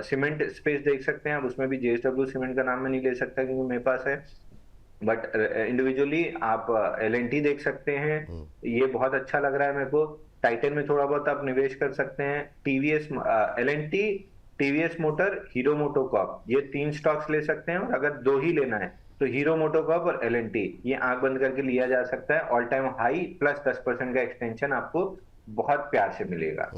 सीमेंट स्पेस देख सकते हैं आप, उसमें भी JSW सीमेंट का नाम मैं नहीं ले सकता क्योंकि मेरे पास है। बट इंडिविजुअली आप LNT देख सकते हैं, ये बहुत अच्छा लग रहा है मेरे को। टाइटन में थोड़ा बहुत आप निवेश कर सकते हैं। TVS, LNT, TVS motor, hero MotoCorp, ये 3 स्टॉक्स ले सकते हैं। और अगर 2 ही लेना है तो हीरो मोटोकॉर्प और LNT, ये आंख बंद करके लिया जा सकता है। ऑल टाइम हाई प्लस 10% का एक्सटेंशन आपको बहुत प्यार से मिलेगा।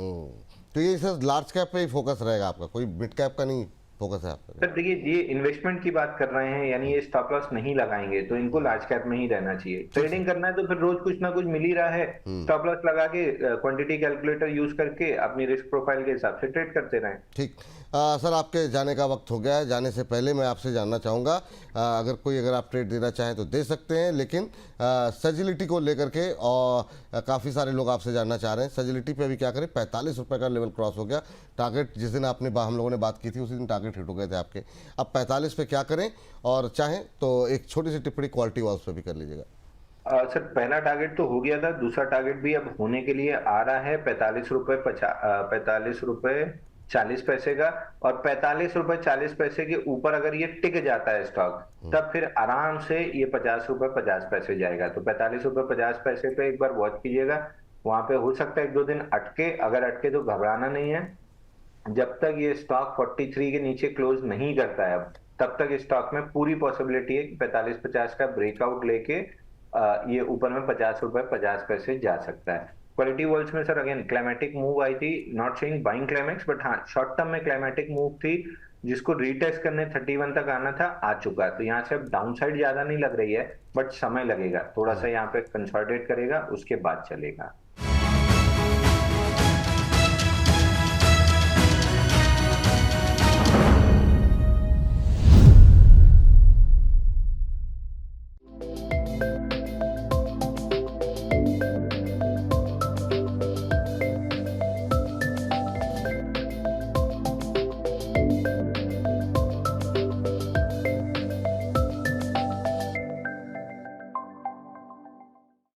तो ये सर लार्ज कैप पे ही फोकस रहेगा आपका, कोई मिड कैप का नहीं फोकस है आपका? सर देखिए, ये इन्वेस्टमेंट की बात कर रहे हैं, यानी ये स्टॉप लॉस नहीं लगाएंगे, तो इनको लार्ज कैप में ही रहना चाहिए। ट्रेडिंग करना है तो फिर रोज कुछ ना कुछ मिल ही रहा है, स्टॉप लॉस लगा के क्वांटिटी कैलकुलेटर यूज करके अपनी रिस्क प्रोफाइल के हिसाब से ट्रेड करते रहें। ठीक। सर आपके जाने का वक्त हो गया है। जाने से पहले मैं आपसे जानना चाहूँगा, अगर आप ट्रेड देना चाहें तो दे सकते हैं, लेकिन सजिलिटी को लेकर के और काफ़ी सारे लोग आपसे जानना चाह रहे हैं। सजिलिटी पे अभी क्या करें? 45 रुपये का लेवल क्रॉस हो गया। टारगेट जिस दिन हम लोगों ने बात की थी उसी दिन टारगेट टारगेट हिट हो गए थे आपके। अब 45 पे क्या करें, और चाहें तो एक छोटी सी टिप्पणी क्वालिटी वॉल्स पे भी कर लीजिएगा। सर पहला टारगेट तो हो गया था, दूसरा टारगेट भी अब होने के लिए आ रहा है 45 रुपए 40 पैसे का। और 45 रुपए 40 पैसे के ऊपर अगर ये टिक जाता है स्टॉक, तब फिर आराम से ये 50 रुपए 50 पैसे जाएगा। तो 45 रुपए 50 पैसे पे एक बार वॉच कीजिएगा, वहां पे हो सकता है 1-2 दिन अटके। अगर अटके तो घबराना नहीं है, जब तक ये स्टॉक 43 के नीचे क्लोज नहीं करता है अब, तब तक स्टॉक में पूरी पॉसिबिलिटी है कि 45-50 का ब्रेकआउट लेके ये ऊपर में 50 रुपए 50 पैसे जा सकता है। क्वालिटी वॉल्स में सर अगेन क्लाइमेटिक मूव आई थी, not saying buying climax, but हाँ शॉर्ट टर्म में क्लाइमेटिक मूव थी जिसको रीटेस्ट करने 31 तक आना था, आ चुका है। तो यहाँ से अब डाउन साइड ज्यादा नहीं लग रही है, बट समय लगेगा थोड़ा सा, यहाँ पे कंसोलिडेट करेगा उसके बाद चलेगा।